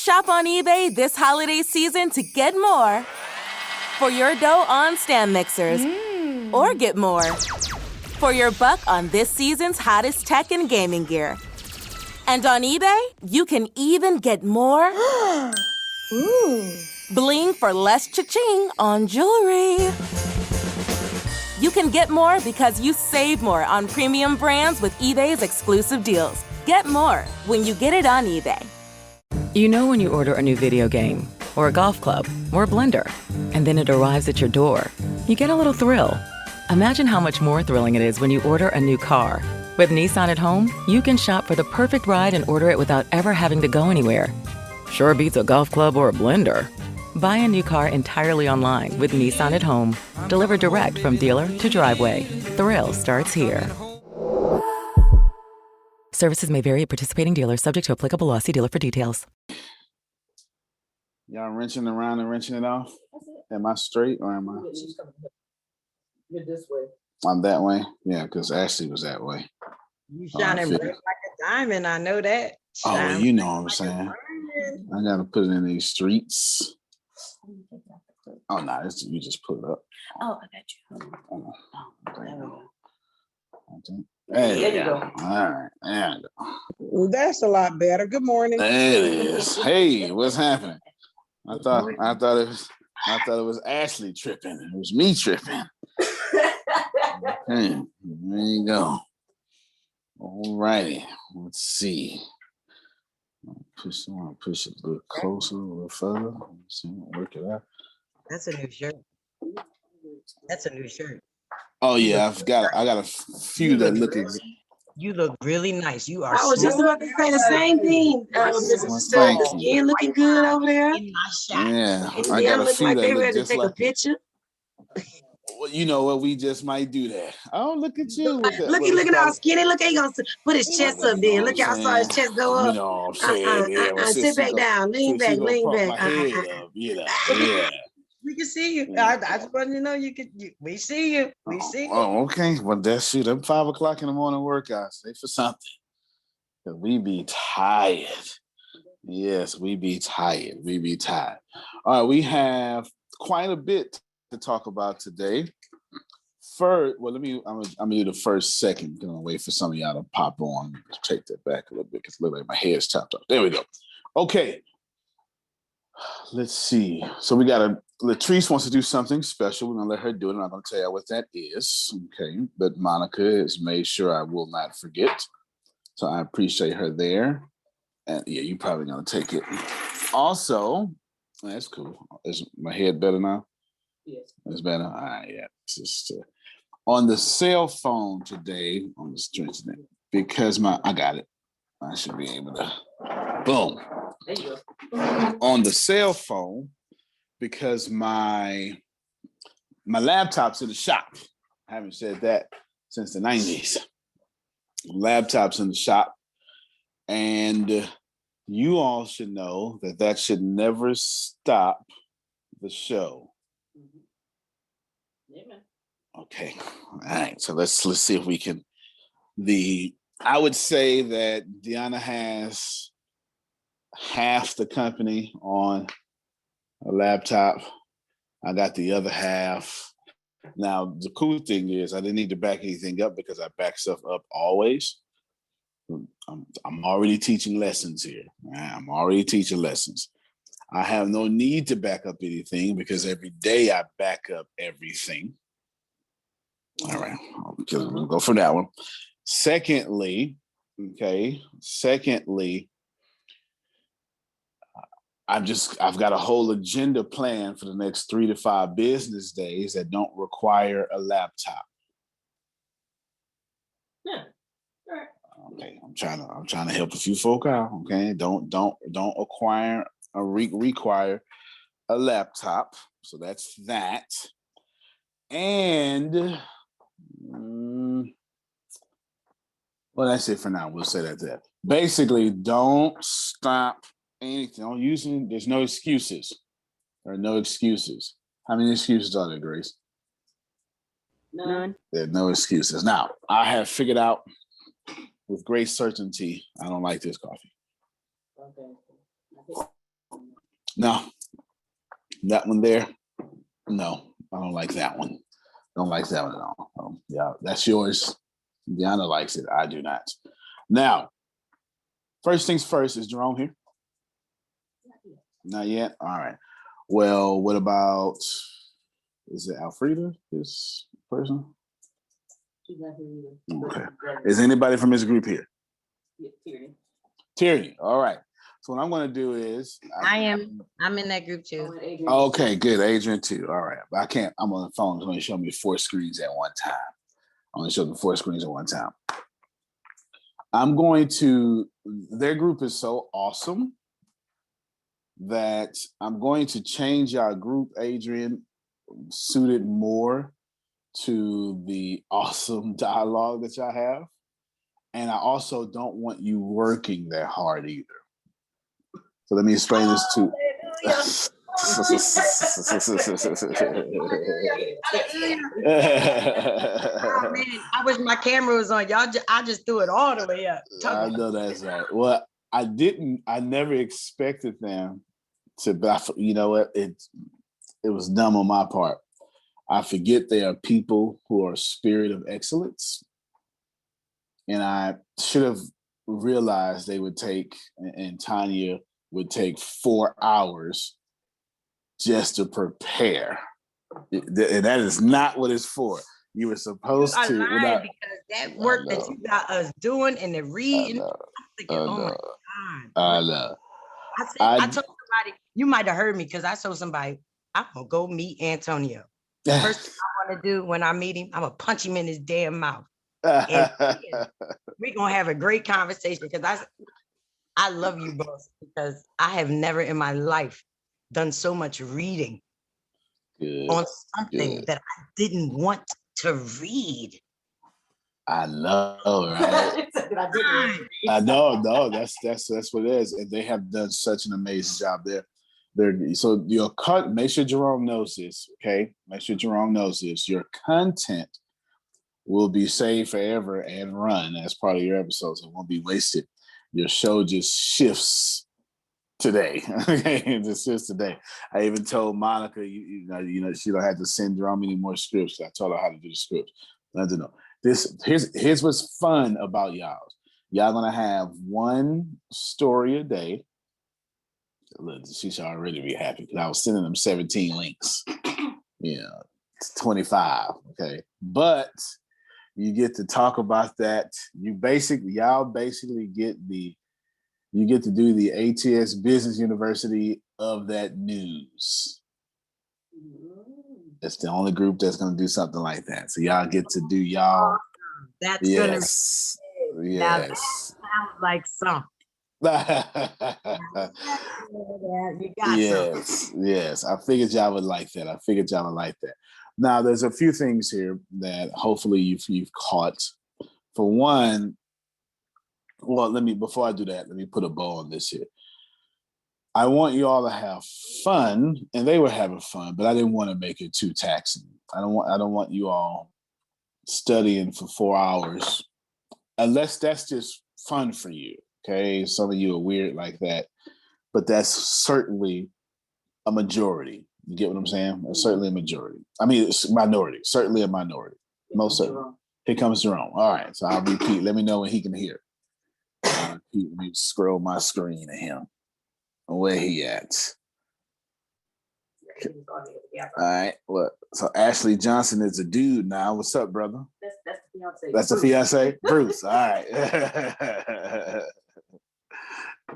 Shop on eBay this holiday season to get more for your dough on stand mixers, or get more for your buck on this season's hottest tech and gaming gear. And on eBay, you can even get more bling for less cha-ching on jewelry. You can get more because you save more on premium brands with eBay's exclusive deals. Get more when you get it on eBay. You know when you order a new video game, or a golf club, or a blender, and then it arrives at your door, you get a little thrill. Imagine how much more thrilling it is when you order a new car. With Nissan at Home, you can shop for the perfect ride and order it without ever having to go anywhere. Sure beats a golf club or a blender. Buy a new car entirely online with Nissan at Home. Delivered direct from dealer to driveway. Thrill starts here. Services may vary at participating dealers, subject to applicable law. See dealer for details. Y'all wrenching around and wrenching it off? Am I straight or am I? You're this way. I'm that way? Yeah, because Ashley was that way. You shining bright like a diamond. I know that. Oh, you know what I'm saying. I got to put it in these streets. Oh, no, you just put it up. Oh, I got you. There you go. All right. There you go. Well, that's a lot better. Good morning. There it is. Hey, what's happening? I thought it was Ashley tripping. It was me tripping. Okay, there you go. All righty. Let's see. I want to push it a little closer, a little further. Let's see, work it out. That's a new shirt. That's a new shirt. Oh yeah, I got a few that look You look really nice. You are. I was just about to say the same thing. Skin looking good over there. In my shot. Yeah, And I got a few like that they look ready to just take like a picture. Well, you know what? We just might do that. Oh, look at you! Look at how skinny. Look, he gonna put his chest up there. Look how I saw his chest go up. You know what I'm saying? Sit back down. Lean back. Lean back. Yeah. We can see you. I just wanted to know we see you. We see you. Oh, okay. Well, that's shoot. Them 5 o'clock in the morning workouts. They for something. Cause we be tired. Yes, we be tired. We be tired. All right, we have quite a bit to talk about today. First, well, I'm gonna do the first second. Gonna wait for some of y'all to pop on. Take that back a little bit because it looks like my hair's chopped off. There we go. Okay. Let's see. So we got Latrice wants to do something special. We're gonna let her do it. I'm not gonna tell you what that is. Okay. But Monica has made sure I will not forget. So I appreciate her there. And yeah, you probably gonna take it. Also, that's cool. Is my head better now? Yes. It's better. All right, yeah. It's just on the cell phone today on the street because I got it. I should be able to boom. There you go. On the cell phone because my laptop's in the shop. I haven't said that since the 90s. Laptop's in the shop. And you all should know that should never stop the show. Amen. Okay. All right. So let's see if we can. I would say that Deanna has half the company on a laptop. I got the other half. Now, the cool thing is I didn't need to back anything up because I back stuff up always. I'm already teaching lessons here. I'm already teaching lessons. I have no need to back up anything because every day I back up everything. All right, we'll go for that one. Secondly, I've got a whole agenda plan for the next 3 to 5 business days that don't require a laptop. Yeah. All right. Okay, I'm trying to help a few folk out. Okay, don't require a laptop. So that's that. And well, that's it for now. We'll say that. Basically, don't stop anything. Don't use it. There's no excuses. There are no excuses. How many excuses are there, Grace? None. There are no excuses. Now, I have figured out with great certainty, I don't like this coffee. Okay. No, that one there. No, I don't like that one. Don't like that one at all. Yeah, that's yours. Deanna likes it. I do not. Now, first things first, is Jerome here? Not yet? All right. Well, what about, is it Alfreda, this person? Okay. Is anybody from his group here? Tierney. All right. So what I'm going to do is I'm in that group too. Okay, good. Adrian too. All right. But I can't, I'm on the phone. It's going to show me 4 screens at one time. I'm going to show me 4 screens at one time. I'm going to, their group is so awesome that I'm going to change our group, Adrian, suited more to the awesome dialogue that y'all have. And I also don't want you working that hard either. So let me explain this to Oh, man, I wish my camera was on. I just threw it all the way up. I know that's right. Well, I never expected them to, but you know what? It was dumb on my part. I forget they are people who are a spirit of excellence. And I should have realized they would take, and Tanya would take 4 hours just to prepare. And that is not what it's for. You were supposed to. Because that work that you got us doing and the reading, I'm thinking, oh my God. I know. I told somebody, you might have heard me because I told somebody, I'm going to go meet Antonio. The first thing I want to do when I meet him, I'm going to punch him in his damn mouth. And we're going to have a great conversation because I love you both because I have never in my life done so much reading on something that I didn't want to read. I know, right? I know, no, that's what it is. And they have done such an amazing job there. So your make sure Jerome knows this, okay? Make sure Jerome knows this. Your content will be saved forever and run as part of your episodes. It won't be wasted. Your show just shifts today. Okay, it just shifts today. I even told Monica, you know, she don't have to send Jerome any more scripts. I told her how to do the scripts. I don't know. Here's what's fun about y'all. Y'all gonna have 1 story a day. Look, she should already be happy because I was sending them 17 links. You know, it's 25. Okay, but you get to talk about that. Y'all basically get to do the ATS Business University of that news. It's the only group that's going to do something like that. So y'all get to do y'all. That's yes. Yes. Now that sounds like something. You got yes. I figured y'all would like that. Now, there's a few things here that hopefully you've caught. For one, well, before I do that, let me put a bow on this here. I want you all to have fun, and they were having fun, but I didn't want to make it too taxing. I don't want you all studying for 4 hours, unless that's just fun for you. Okay, some of you are weird like that, but that's certainly a majority. You get what I'm saying? It's certainly a majority. I mean, it's minority. Certainly a minority. Most certainly. Here comes Jerome. All right, so I'll repeat. Let me know when he can hear. Let me scroll my screen to him. Where he at? All right. What? So Ashley Johnson is a dude now. What's up, brother? That's the fiance. That's the fiance? Bruce. All right.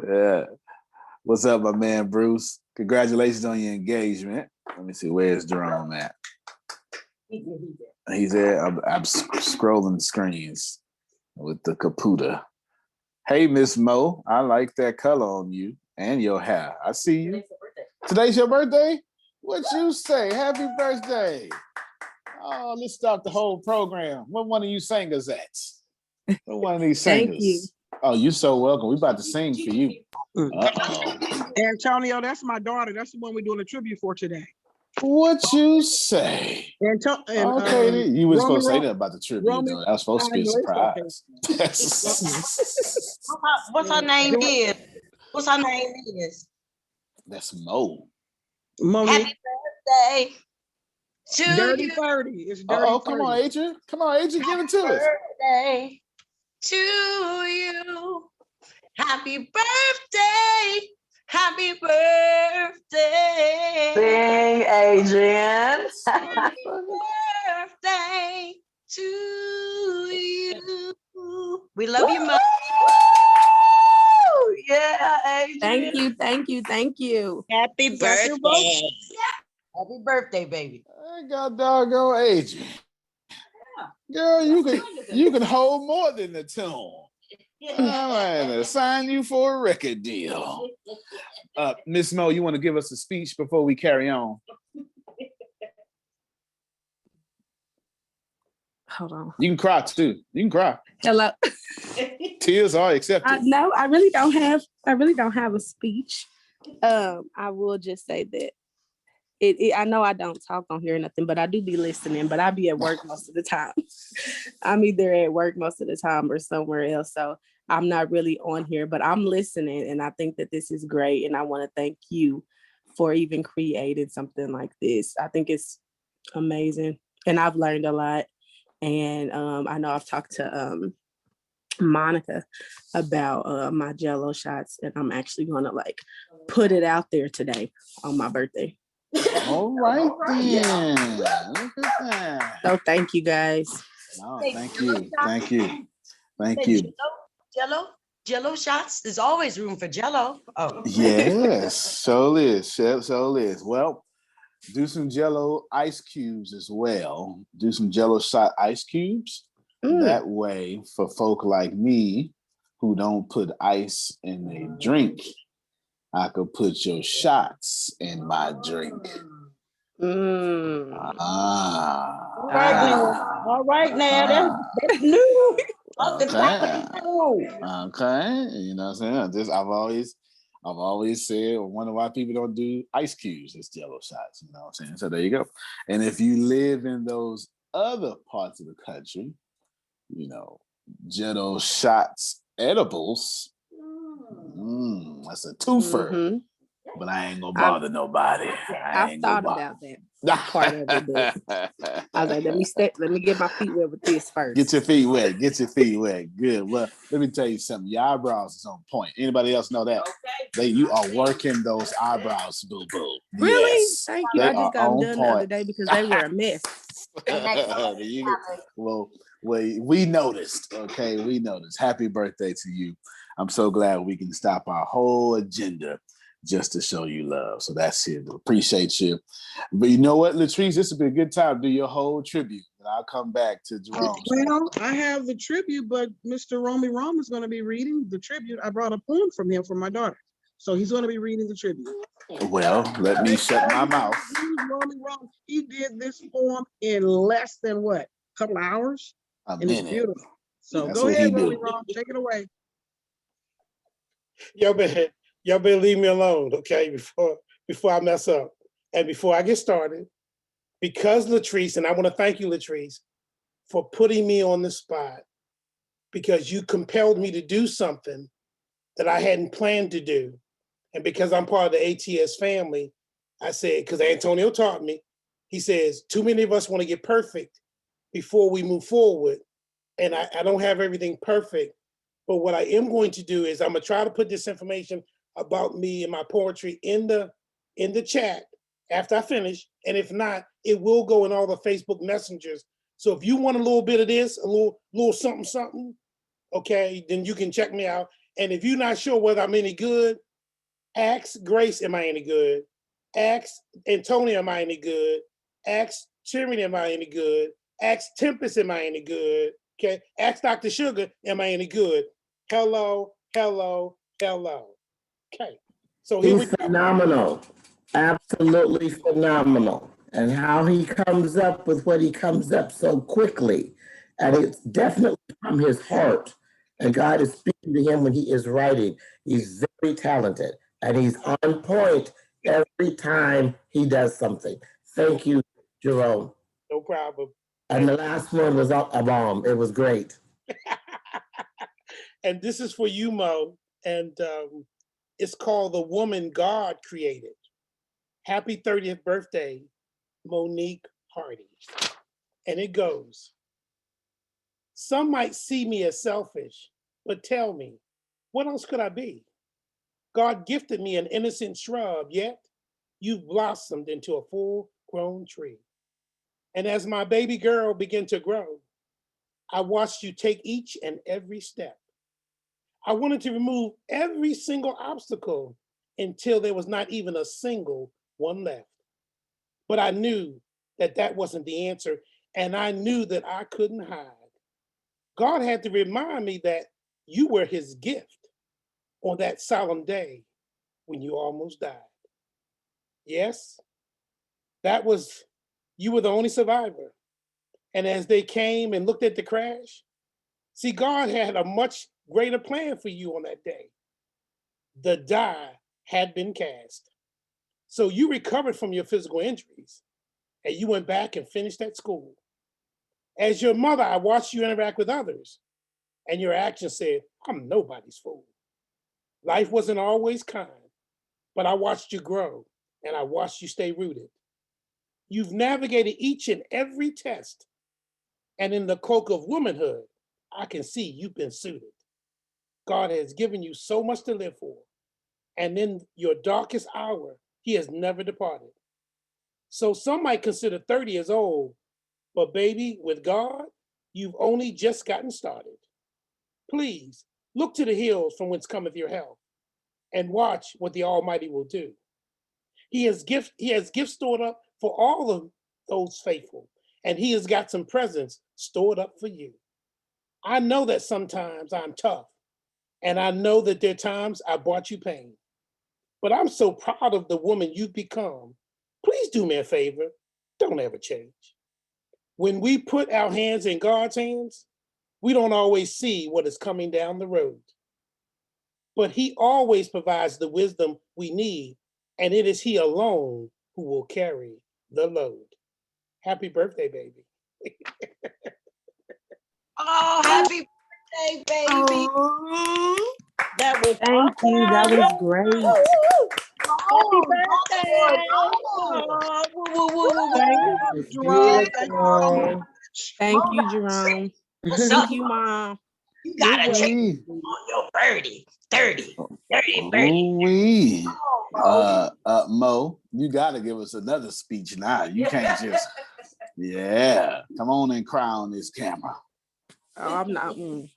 Yeah. What's up, my man, Bruce? Congratulations on your engagement. Let me see. Where's Jerome at? He's there. I'm scrolling screens with the Caputa. Hey, Miss Mo. I like that color on you and your hair. I see you. Today's your birthday? What you say? Happy birthday. Oh, let's start the whole program. What one of you singers at? What one of these singers? Thank you. Oh, you're so welcome. We about to sing for you. Uh-oh. Antonio, that's my daughter. That's the one we're doing a tribute for today. What you say? Okay, you was supposed to say that about the tribute, though. That was supposed to be a surprise. What's her name is? What's her name is? That's Mo. Monique. Happy birthday to Dirty you. 30. It's dirty 30. Come on, Adrian. Come on, Adrian. Give it to us. Birthday to you. Happy birthday. Happy birthday. Sing, Adrian. Happy birthday to you. We love you, Mom. Yeah, Adrian. Thank you, thank you, thank you. Happy birthday. Happy birthday, baby. I got doggone Adrian. Girl, you can hold more than the tune. I'm gonna sign you for a record deal. Miss Mo, you want to give us a speech before we carry on? Hold on. You can cry too. You can cry. Hello. Tears are accepted. No, I really don't have a speech. I will just say that I know I don't talk on here or nothing, but I do be listening, but I be at work most of the time. I'm either at work most of the time or somewhere else. So I'm not really on here, but I'm listening. And I think that this is great. And I want to thank you for even creating something like this. I think it's amazing. And I've learned a lot. And I know I've talked to Monica about my Jell-O shots, and I'm actually gonna put it out there today on my birthday. All right then. Look at that. So thank you guys. No, thank you. Jello shots. There's always room for Jello. Oh Yes, so is. Well, do some Jell-O ice cubes as well. Do some Jell-O shot ice cubes. That way, for folk like me who don't put ice in a drink, I could put your shots in my drink. All right now. That's new. Okay. You know what I'm saying? I've always said, I wonder why people don't do ice cubes as Jell-O shots. You know what I'm saying? So there you go. And if you live in those other parts of the country, you know, Jell-O shots edibles. That's a twofer. Mm-hmm. But I ain't gonna bother nobody. I've thought about that part of it. But I was like, let me get my feet wet with this first. Get your feet wet. Good. Well, let me tell you something. Your eyebrows is on point. Anybody else know that? You are working those eyebrows, boo boo. Really? Yes. Thank you. I just got them done the other day because they were a mess. Well, we noticed. Okay, we noticed. Happy birthday to you. I'm so glad we can stop our whole agenda just to show you love. So that's it. Appreciate you. But you know what, Latrice, this would be a good time to do your whole tribute. And I'll come back to Jerome. Well, I have the tribute, but Mr. Romy Rome is going to be reading the tribute. I brought a poem from him for my daughter. So he's going to be reading the tribute. Well, let me shut my mouth. Romy Rome, he did this poem in less than what? A couple of hours? A minute. It's beautiful. So that's go ahead, Romy Rome. Take it away. Y'all better leave me alone, okay, before I mess up. And before I get started, because Latrice, and I want to thank you, Latrice, for putting me on the spot, because you compelled me to do something that I hadn't planned to do. And because I'm part of the ATS family, I said, because Antonio taught me, he says, too many of us want to get perfect before we move forward. And I don't have everything perfect. But what I am going to do is I'm going to try to put this information about me and my poetry in the chat after I finish. And if not, it will go in all the Facebook messengers. So if you want a little bit of this, a little something, okay, then you can check me out. And if you're not sure whether I'm any good, ask Grace, am I any good? Ask Antonio, am I any good? Ask Tyranny, am I any good? Ask Tempest, am I any good? Okay, ask Dr. Sugar, am I any good? Hello. Okay, so here we go. Phenomenal, absolutely phenomenal. And how he comes up with what he comes up so quickly. And it's definitely from his heart. And God is speaking to him when he is writing. He's very talented and he's on point every time he does something. Thank you, Jerome. No problem. And the last one was a bomb. It was great. And this is for you, Mo. And It's called The Woman God Created. Happy 30th birthday, Monique Hardy. And it goes, some might see me as selfish, but tell me, what else could I be? God gifted me an innocent shrub, yet you've blossomed into a full-grown tree. And as my baby girl began to grow, I watched you take each and every step. I wanted to remove every single obstacle until there was not even a single one left. But I knew that that wasn't the answer, and I knew that I couldn't hide. God had to remind me that you were his gift on that solemn day when you almost died. Yes, you were the only survivor. And as they came and looked at the crash, see, God had a much greater plan for you on that day. The die had been cast. So you recovered from your physical injuries and you went back and finished at school. As your mother, I watched you interact with others and your actions said, I'm nobody's fool. Life wasn't always kind, but I watched you grow and I watched you stay rooted. You've navigated each and every test. And in the cloak of womanhood, I can see you've been suited. God has given you so much to live for. And in your darkest hour, he has never departed. So some might consider 30 as old, but baby, with God, you've only just gotten started. Please look to the hills from whence cometh your help and watch what the Almighty will do. He has gifts stored up for all of those faithful, and he has got some presents stored up for you. I know that sometimes I'm tough, and I know that there are times I brought you pain, but I'm so proud of the woman you've become. Please do me a favor, don't ever change. When we put our hands in God's hands, we don't always see what is coming down the road, but he always provides the wisdom we need, and it is he alone who will carry the load. Happy birthday, baby. Oh, happy birthday, baby. Oh, That was thank you. That was great. Happy birthday. Thank you, Jerome. Thank you so Beautiful. much. Thank you, Jerome. Thank you, Mom. You You're gotta check Ooh-wee. on your birdie. 30, birdie. Ooh-wee. Oh, Mo, you gotta give us another speech now. You can't just, yeah. Come on and cry on this camera. Oh, I'm not. I'm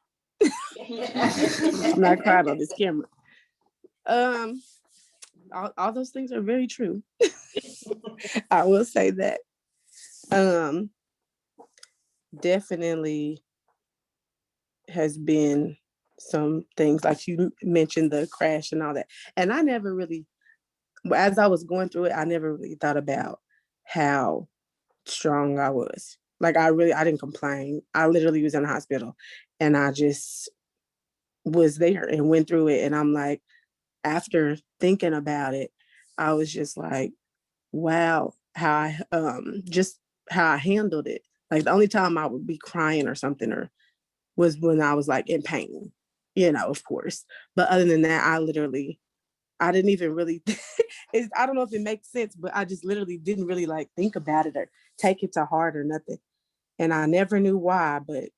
not crying on this camera. All those things are very true. I will say that. Definitely has been some things like you mentioned, the crash and all that. And I never really, as I was going through it, I never really thought about how strong I was. Like I didn't complain. I literally was in the hospital and I just was there and went through it. And I'm like, after thinking about it, I was just like, wow, how I handled it. Like the only time I would be crying or something was when I was like in pain, of course. But other than that, I didn't even really, I don't know if it makes sense, but I just literally didn't really like think about it or take it to heart or nothing. And I never knew why, but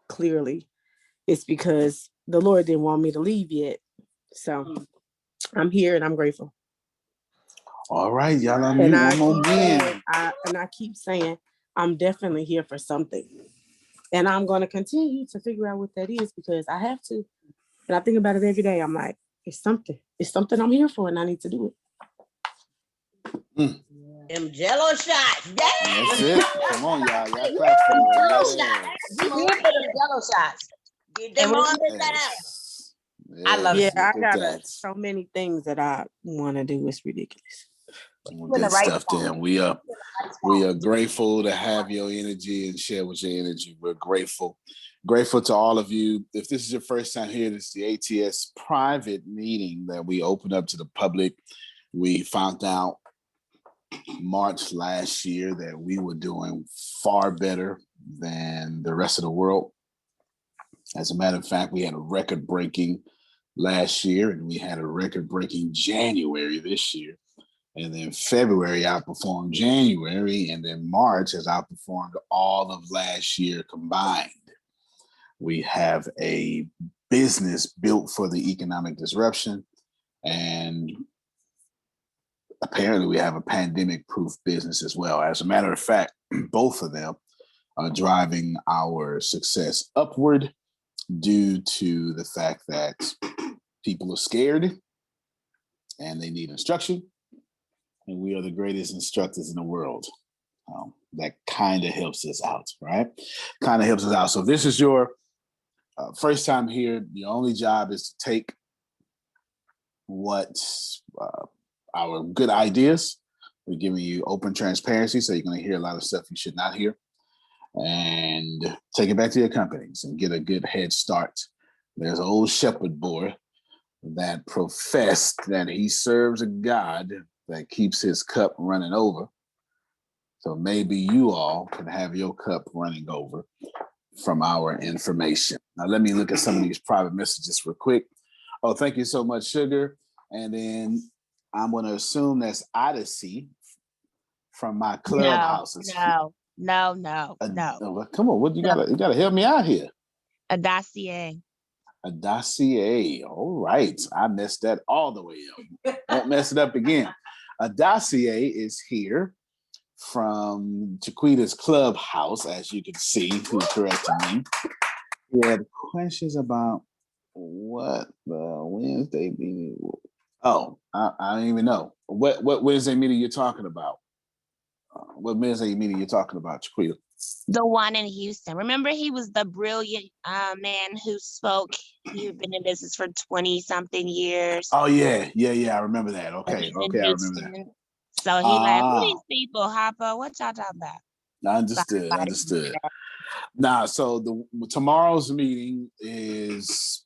clearly it's because the Lord didn't want me to leave yet. So I'm here and I'm grateful. All right, y'all unmute one more again. I keep saying, I'm definitely here for something. And I'm going to continue to figure out what that is because I have to. And I think about it every day. I'm like, it's something. It's something I'm here for and I need to do it. Them Jello shots. Yeah. That's it. Come on, y'all. Y'all clap for it. Jello shots. You good for them Jello shots. Get them on the down. I love it. Yeah, I got so many things that I want to do. It's ridiculous. Good stuff, Dan. We are grateful to have your energy and share with your energy. We're grateful to all of you. If this is your first time here, this is the ATS private meeting that we opened up to the public. We found out March last year that we were doing far better than the rest of the world. As a matter of fact, we had a record-breaking last year, and we had a record-breaking January this year. And then February outperformed January, and then March has outperformed all of last year combined. We have a business built for the economic disruption, and apparently we have a pandemic-proof business as well. As a matter of fact, both of them are driving our success upward due to the fact that people are scared and they need instruction, and we are the greatest instructors in the world. That kind of helps us out, right? Kind of helps us out. So if this is your first time here, your only job is to take what our good ideas. We're giving you open transparency, so you're going to hear a lot of stuff you should not hear, and take it back to your companies and get a good head start. There's an old shepherd boy that professed that he serves a God that keeps his cup running over. So maybe you all can have your cup running over from our information. Now, let me look at some of these private messages real quick. Oh, thank you so much, Sugar. And then I'm going to assume that's Odyssey from my clubhouse. No. Come on, you gotta help me out here. A dossier. A dossier. All right. I messed that all the way up. Won't mess it up again. A dossier is here from Chiquita's clubhouse, as you can see, who corrected me. We had questions about what the Wednesday meeting. Oh, I don't even know. What Wednesday meeting you're talking about? What Wednesday meeting you're talking about, Chiquita? The one in Houston. Remember, he was the brilliant man who spoke. He'd been in business for 20-something years. Oh, yeah. I remember that. Okay, I remember that. So he like, who these people, Hopper? What y'all talking about? Understood. Now, so tomorrow's meeting it's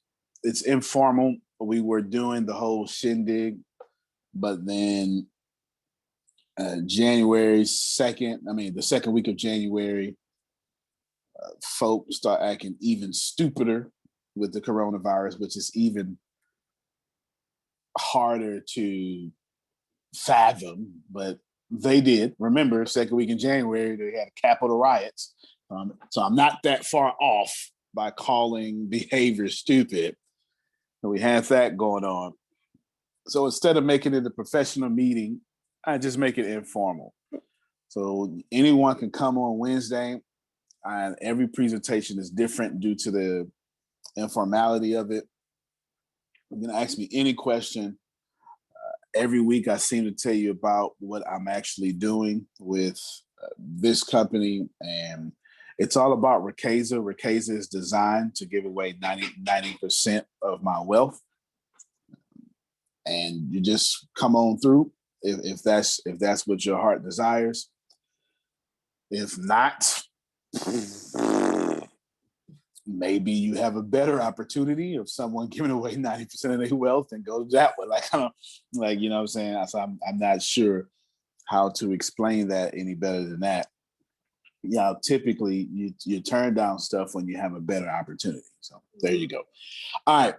informal. We were doing the whole shindig, but then January 2nd, the second week of January, folks start acting even stupider with the coronavirus, which is even harder to fathom, but they did. Remember, second week in January, they had Capitol riots. So I'm not that far off by calling behavior stupid. And we had that going on. So instead of making it a professional meeting, I just make it informal. So anyone can come on Wednesday, and every presentation is different due to the informality of it. You're going to ask me any question. Every week I seem to tell you about what I'm actually doing with this company, and it's all about Ricasa. Ricasa is designed to give away 90% of my wealth, and you just come on through if that's what your heart desires. If not, maybe you have a better opportunity of someone giving away 90% of their wealth and go to that one. You know what I'm saying? So I'm not sure how to explain that any better than that. Typically you turn down stuff when you have a better opportunity. So there you go. All right.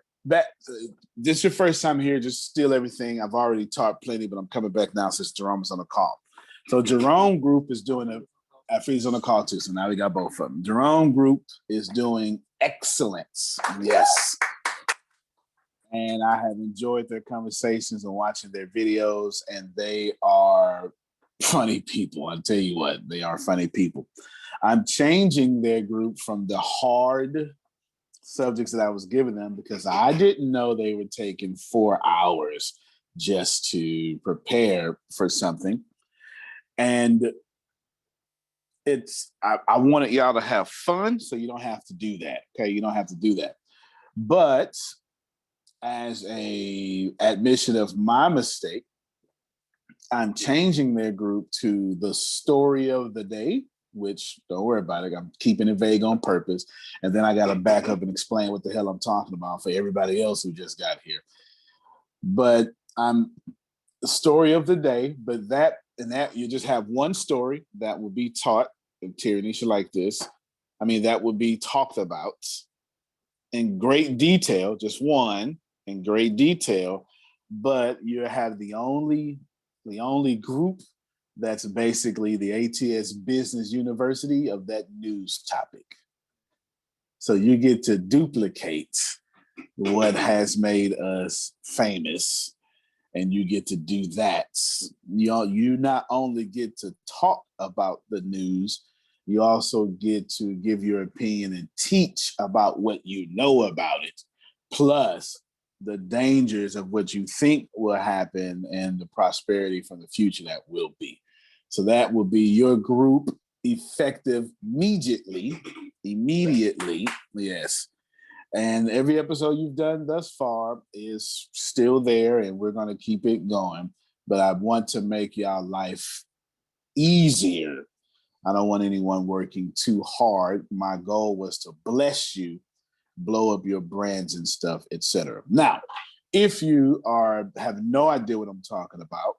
This is your first time here, just steal everything. I've already taught plenty, but I'm coming back now since Jerome is on the call. So Jerome Group is doing he's on the call too, so now we got both of them. Jerome Group is doing excellence. Yes. And I have enjoyed their conversations and watching their videos, and they are funny people. I'll tell you what, they are funny people. I'm changing their group from the hard subjects that I was giving them because I didn't know they were taking 4 hours just to prepare for something. And I wanted y'all to have fun, so you don't have to do that. Okay, you don't have to do that. But as a admission of my mistake, I'm changing their group to the story of the day, which don't worry about it. I'm keeping it vague on purpose. And then I got to back up and explain what the hell I'm talking about for everybody else who just got here. But I'm the story of the day, but that you just have one story that will be taught in Tyrannisha like this. That would be talked about in great detail, just one. in great detail, but you have the only group that's basically the ATS Business University of that news topic. So you get to duplicate what has made us famous, and you get to do that. You not only get to talk about the news, you also get to give your opinion and teach about what you know about it, plus the dangers of what you think will happen and the prosperity from the future that will be. So that will be your group, effective immediately, yes. And every episode you've done thus far is still there, and we're going to keep it going. But I want to make y'all life easier. I don't want anyone working too hard. My goal was to bless you, blow up your brands and stuff, etc. Now, if you have no idea what I'm talking about,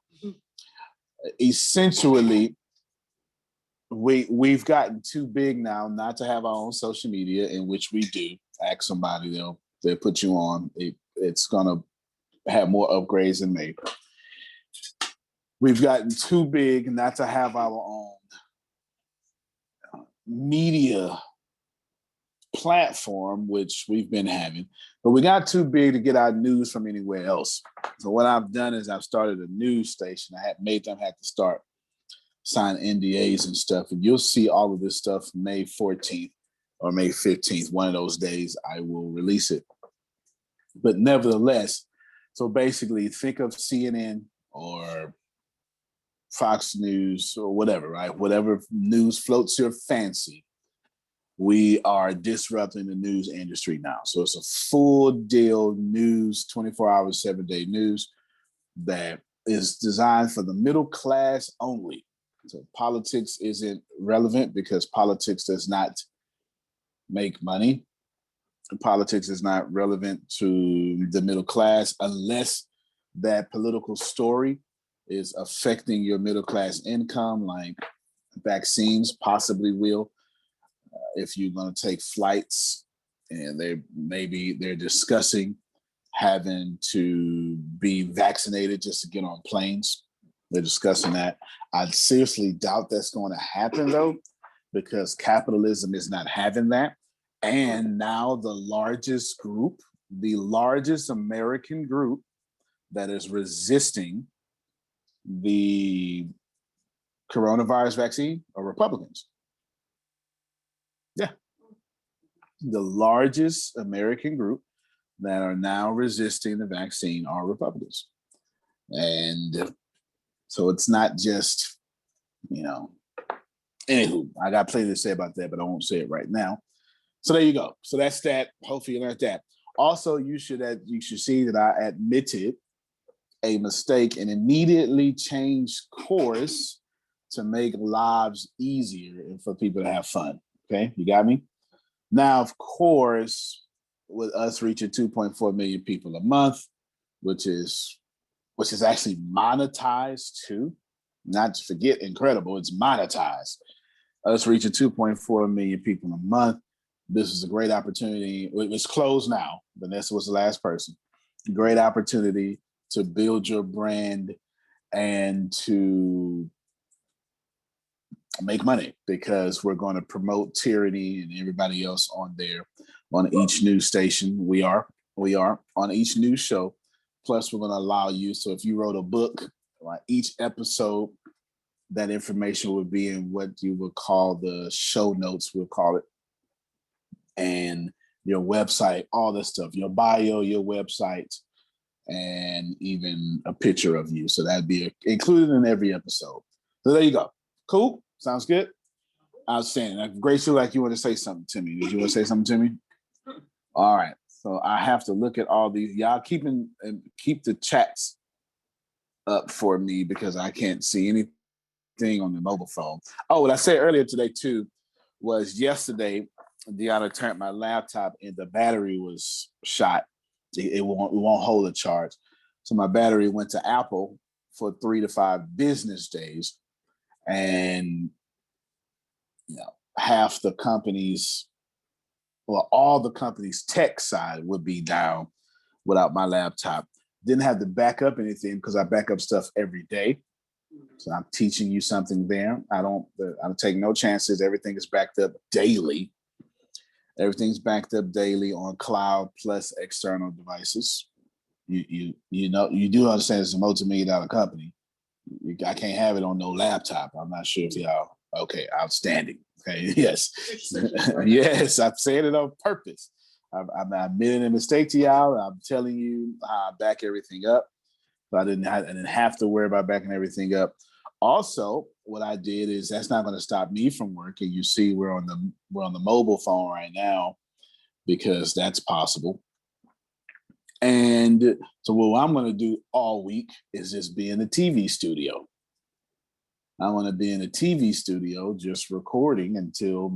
essentially, we've gotten too big now not to have our own social media, in which we do. Ask somebody, they'll put you on. It's gonna have more upgrades than me. We've gotten too big not to have our own media platform, which we've been having, but we got too big to get our news from anywhere else. So what I've done is I've started a news station. I had made them have to start sign NDAs and stuff, and you'll see all of this stuff May 14th or May 15th. One of those days I will release it. But nevertheless, so basically think of CNN or Fox News or whatever, right? Whatever news floats your fancy. We are disrupting the news industry now. So it's a full deal news, 24 hours, 7-day news that is designed for the middle class only. So politics isn't relevant because politics does not make money. Politics is not relevant to the middle class unless that political story is affecting your middle class income, like vaccines possibly will. If you're going to take flights and they're discussing having to be vaccinated just to get on planes. They're discussing that. I seriously doubt that's going to happen though, because capitalism is not having that. And now the largest American group that is resisting the coronavirus vaccine are Republicans. Yeah. The largest American group that are now resisting the vaccine are Republicans. And so it's not just, anywho, I got plenty to say about that, but I won't say it right now. So there you go. So that's that. Hopefully you learned that. Also, you should see that I admitted a mistake and immediately changed course to make lives easier and for people to have fun. Okay, you got me? Now, of course, with us reaching 2.4 million people a month, which is actually monetized too. Not to forget, incredible, it's monetized. Us reaching 2.4 million people a month. This is a great opportunity. It's closed now. Vanessa was the last person. Great opportunity to build your brand and to make money, because we're going to promote tyranny and everybody else on there on each news station. We are on each news show. Plus, we're going to allow you. So if you wrote a book, like each episode, that information would be in what you would call the show notes, we'll call it. And your website, all this stuff, your bio, your website, and even a picture of you. So that'd be included in every episode. So there you go. Cool. Sounds good. Outstanding. Grace, you like you want to say something to me. Did you want to say something to me? All right. So I have to look at all these. Y'all keep the chats up for me because I can't see anything on the mobile phone. Oh, what I said earlier today too was yesterday, Deanna turned my laptop and the battery was shot. It won't hold a charge. So my battery went to Apple for 3 to 5 business days. And half the companies, well, all the companies' tech side would be down, without my laptop. Didn't have to back up anything because I back up stuff every day. So I'm teaching you something there. I don't take no chances. Everything is backed up daily. Everything's backed up daily on cloud plus external devices. You know, you do understand it's a multi-million-dollar company. I can't have it on no laptop. I'm not sure if y'all, okay, outstanding. Okay, yes. Yes, I'm saying it on purpose. I'm admitting a mistake to y'all. I'm telling you how I back everything up. So I didn't have to worry about backing everything up. Also, what I did is that's not going to stop me from working. You see, we're on the mobile phone right now because that's possible. And so what I'm going to do all week is just be in the TV studio. I want to be in the TV studio just recording until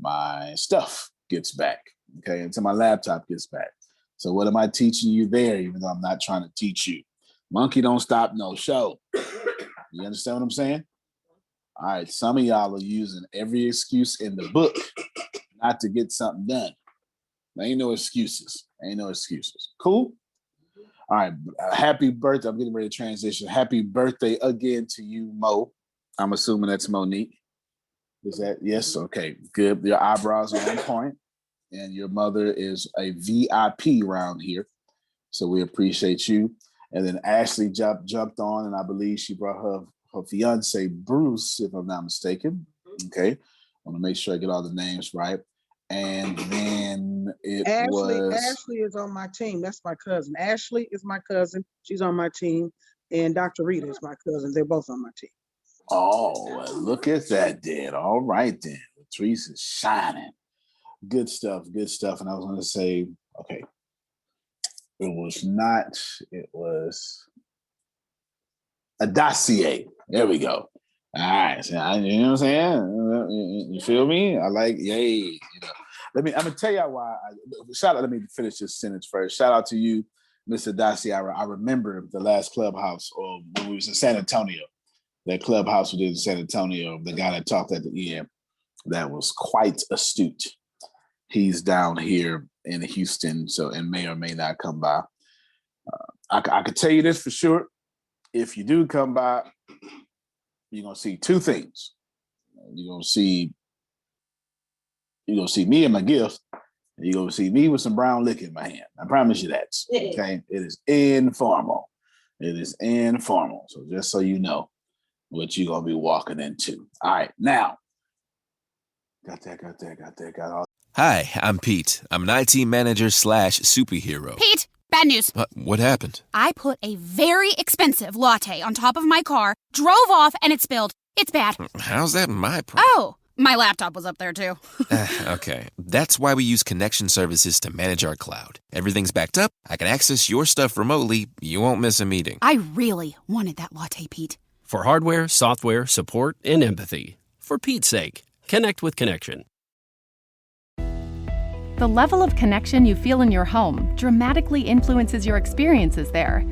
my stuff gets back, okay, until my laptop gets back. So what am I teaching you there, even though I'm not trying to teach you? Monkey don't stop no show. You understand what I'm saying? All right, some of y'all are using every excuse in the book not to get something done. There ain't no excuses. Ain't no excuses. Cool? All right, happy birthday. I'm getting ready to transition. Happy birthday again to you, Mo. I'm assuming that's Monique. Is that, yes? Okay, good. Your eyebrows are on point, and your mother is a VIP around here. So we appreciate you. And then Ashley jumped on, and I believe she brought her fiance, Bruce, if I'm not mistaken. Okay, I want to make sure I get all the names right. And then Ashley is on my team. That's my cousin. Ashley is my cousin. She's on my team. And Dr. Rita is my cousin. They're both on my team. Oh, well, look at that then. All right then. Latrice is shining. Good stuff, good stuff. And I was going to say, okay, it was a dossier. There we go. All right. So, you know what I'm saying? You feel me? I like, yay. You know. I'm going to tell you why. Let me finish this sentence first. Shout out to you, Mr. Dossier. I remember the last clubhouse when we was in San Antonio. That clubhouse we did in San Antonio, the guy that talked at the end, that was quite astute. He's down here in Houston, and may or may not come by. I could tell you this for sure. If you do come by, you're gonna see two things. You're gonna see me and my gift. And you're gonna see me with some brown liquor in my hand. I promise you that. Okay, it is informal. It is informal. So just so you know what you're gonna be walking into. All right, now. Got all. Hi, I'm Pete. I'm an IT manager / superhero. Pete, bad news. What happened? I put a very expensive latte on top of my car, drove off, and it spilled. It's bad. How's that my problem? Oh, my laptop was up there too. Okay, that's why we use connection services to manage our cloud. Everything's backed up. I can access your stuff remotely. You won't miss a meeting. I really wanted that latte, Pete. For hardware, software, support, and empathy. For Pete's sake, connect with Connection. The level of connection you feel in your home dramatically influences your experiences there.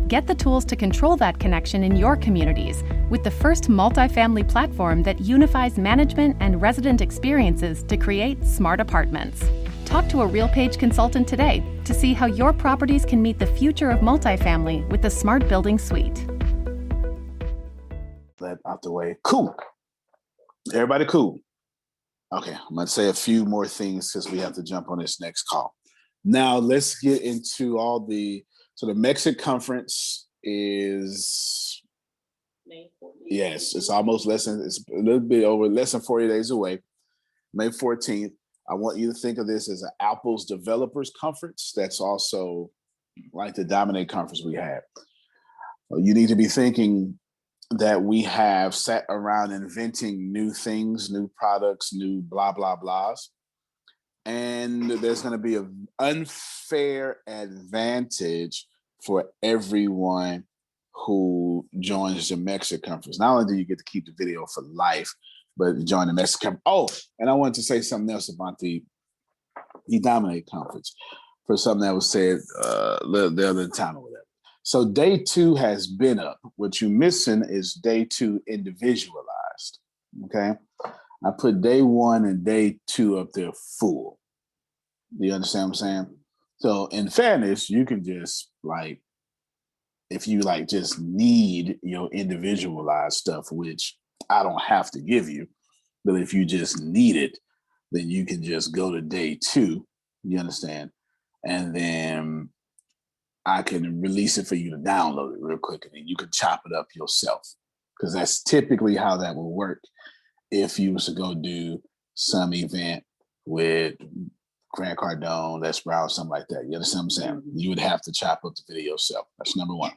Get the tools to control that connection in your communities with the first multifamily platform that unifies management and resident experiences to create smart apartments. Talk to a RealPage consultant today to see how your properties can meet the future of multifamily with the Smart Building Suite. That out the way. Cool. Everybody cool. Okay, I'm going to say a few more things because we have to jump on this next call. Now, let's get into the Mexican conference is, yes, it's almost it's a little bit over less than 40 days away, May 14th. I want you to think of this as an Apple's Developers Conference. That's also like the Dominate Conference we had. You need to be thinking that we have sat around inventing new things, new products, new blah, blah, blahs. And there's going to be an unfair advantage for everyone who joins the Mexican conference. Not only do you get to keep the video for life, but join the Mexican. Oh, and I wanted to say something else about the Dominate conference for something that was said the other time or whatever. So day 2 has been up. What you're missing is day 2 individualized, okay? I put day 1 and day 2 up there full. Do you understand what I'm saying? So in fairness, you can just like, if you like just need your individualized stuff, which I don't have to give you, but if you just need it, then you can just go to day 2, you understand? And then I can release it for you to download it real quick, and then you can chop it up yourself. Because that's typically how that will work if you was to go do some event with Grant Cardone, Les Brown, something like that. You understand what I'm saying? You would have to chop up the video yourself. That's number 1.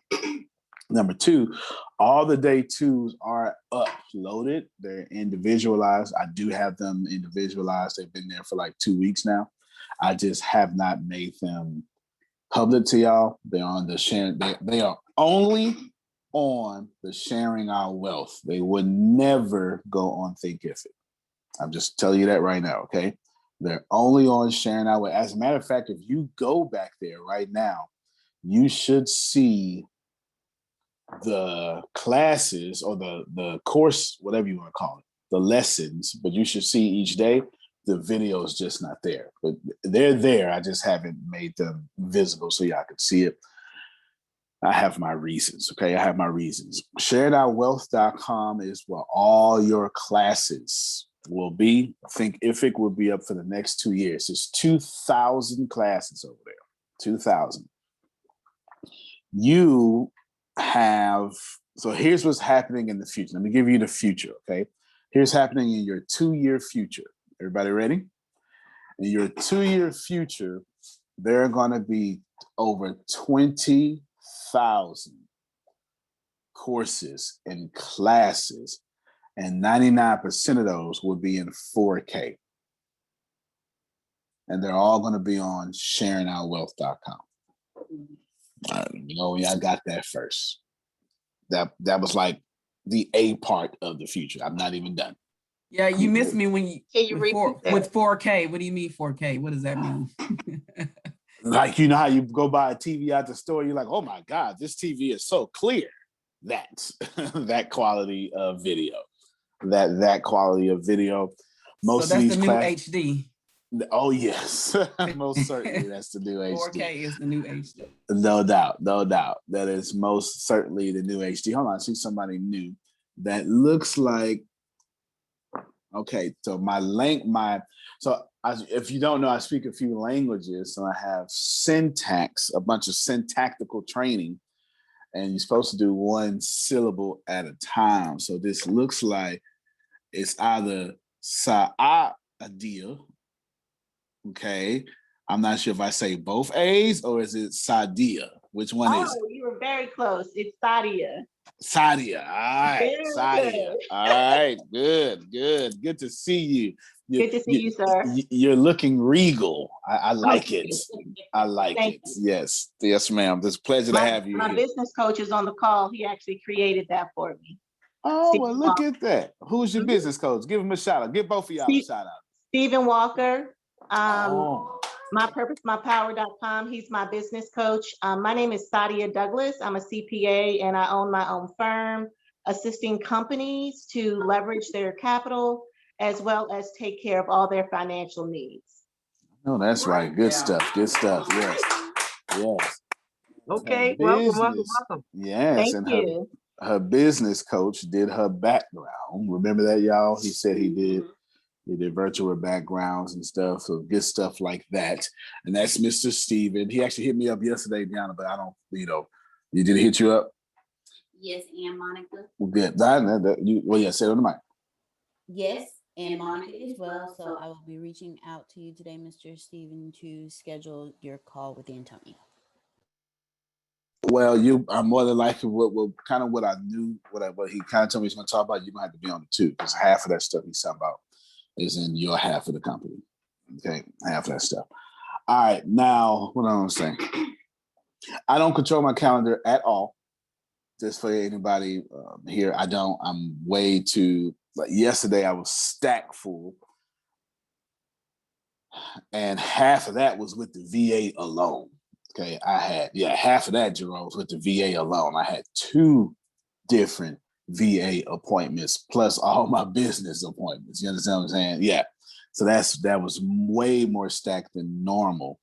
Number 2, all the day 2s are uploaded. They're individualized. I do have them individualized. They've been there for like 2 weeks now. I just have not made them public to y'all. They're on the sharing. They are only on the Sharing Our Wealth. They would never go on Thinkific. I'm just telling you that right now, okay? They're only on Sharing Our Wealth. As a matter of fact, if you go back there right now, you should see the classes or the course, whatever you want to call it, the lessons, but you should see each day. The video is just not there, but they're there. I just haven't made them visible so y'all can see it. I have my reasons, okay? I have my reasons. SharedOurWealth.com is where all your classes will be. Thinkific will be up for the next 2 years. There's 2,000 classes over there, 2,000. You have, so here's what's happening in the future. Let me give you the future, okay? Here's happening in your 2-year future. Everybody ready? In your 2-year future, there are going to be over 20,000 courses and classes, and 99% of those will be in 4K. And they're all going to be on SharingOurWealth.com. You know, I got that first. That was like the A part of the future. I'm not even done. Yeah, you missed me when you with 4K. What do you mean 4K? What does that mean? Like, you know how you go buy a TV at the store, you're like, oh my God, this TV is so clear. That's that quality of video. That quality of video. Most so that's of these the new HD. Oh yes, most certainly that's the new HD. 4K is the new HD. No doubt, no doubt. That is most certainly the new HD. Hold on, I see somebody new that looks like. Okay, so if you don't know, I speak a few languages, so I have syntax, a bunch of syntactical training, and you're supposed to do one syllable at a time. So this looks like it's either Sa'adia, okay? I'm not sure if I say both A's or is it Sadia? Which one is it? Oh, you were very close. It's Sadia. Sadia. All right. Sadia. All right. Good to see you. Good to see you, sir. You're looking regal. I like it. I like it. Yes. Yes, ma'am. It's a pleasure to have you here. My business coach is on the call. He actually created that for me. Oh, well, look at that. Who's your business coach? Give him a shout out. Give both of y'all a shout out. Stephen Walker. MyPurposeMyPower.com. He's my business coach. My name is Sadia Douglas. I'm a CPA and I own my own firm, assisting companies to leverage their capital as well as take care of all their financial needs. Oh, that's right. Good stuff. Good stuff. Yes. Yes. Okay. Welcome. Yes. Thank you. Her business coach did her background. Remember that, y'all? He said he did. He did virtual backgrounds and stuff, so good stuff like that. And that's Mr. Steven. He actually hit me up yesterday, Deanna, but I don't, did he hit you up? Yes, and Monica. Well, good. Say it on the mic. Yes, and Monica as well. So I will be reaching out to you today, Mr. Steven, to schedule your call with Antonio. Well, I'm more than likely what I knew, what he kind of told me he's going to talk about. You're going to have to be on it too, because half of that stuff he's talking about is in your half of the company. Okay, half of that stuff. All right, now what I'm saying, I don't control my calendar at all. Just for anybody here, I don't. I'm way too. Like yesterday, I was stacked full, and half of that was with the VA alone. Okay, I had half of that, Jerome, was with the VA alone. I had 2 different VA appointments plus all my business appointments. You understand what I'm saying? Yeah. So that was way more stacked than normal.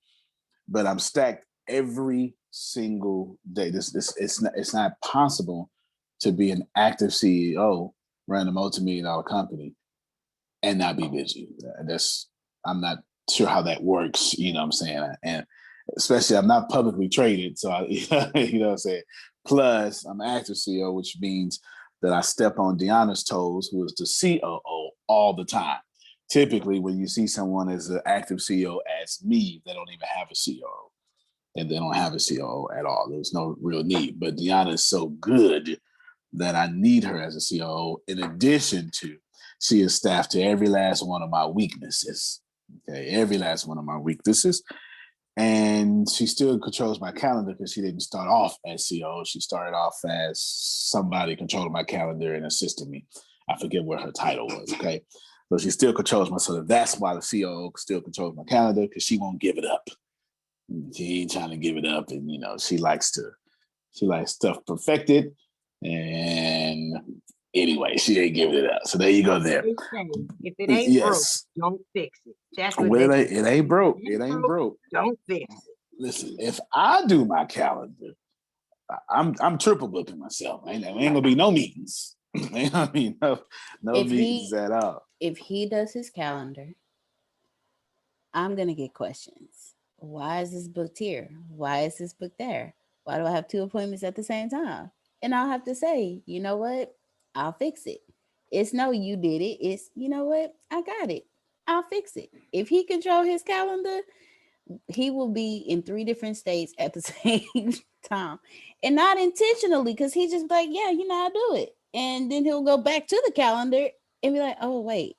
but I'm stacked every single day. It's not possible to be an active CEO, run a multi-million-dollar company, and not be busy. I'm not sure how that works. You know what I'm saying? And especially, I'm not publicly traded, so you know what I'm saying. Plus, I'm an active CEO, which means that I step on Deanna's toes, who is the COO, all the time. Typically, when you see someone as an active CEO as me, they don't even have a COO. And they don't have a COO at all. There's no real need. But Deanna is so good that I need her as a COO, in addition to she is staffed to every last one of my weaknesses. Okay, every last one of my weaknesses. And she still controls my calendar because she didn't start off as COO. She started off as somebody controlling my calendar and assisting me. I forget what her title was, okay? So she still controls my, so that's why the COO still controls my calendar, because she won't give it up. She ain't trying to give it up. And, you know, she likes stuff perfected. And anyway, she ain't giving it up. So there you go there. If it ain't broke, don't fix it. That's what it ain't broke. It ain't broke. Don't fix it. Listen, if I do my calendar, I'm triple booking myself. Ain't gonna be no meetings. Ain't gonna be no meetings at all. If he does his calendar, I'm gonna get questions. Why is this booked here? Why is this booked there? Why do I have 2 appointments at the same time? And I'll have to say, you know what? I'll fix it. It's no, you did it. It's, you know what? I got it. I'll fix it. If he control his calendar, he will be in 3 different states at the same time. And not intentionally, because he just like, yeah, you know, I'll do it. And then he'll go back to the calendar and be like, oh, wait,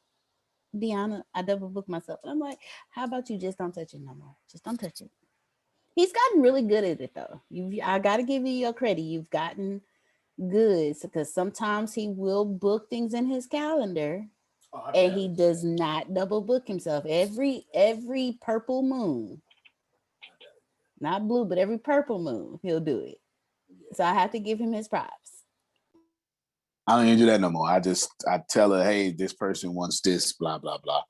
Deanna, I double booked myself. And I'm like, how about you just don't touch it no more? Just don't touch it. He's gotten really good at it, though. I got to give you your credit. You've gotten good, because sometimes he will book things in his calendar and he does not double book himself. Every purple moon, not blue, but every purple moon, he'll do it. So I have to give him his props. I don't even do that no more. I tell her, hey, this person wants this, blah, blah, blah.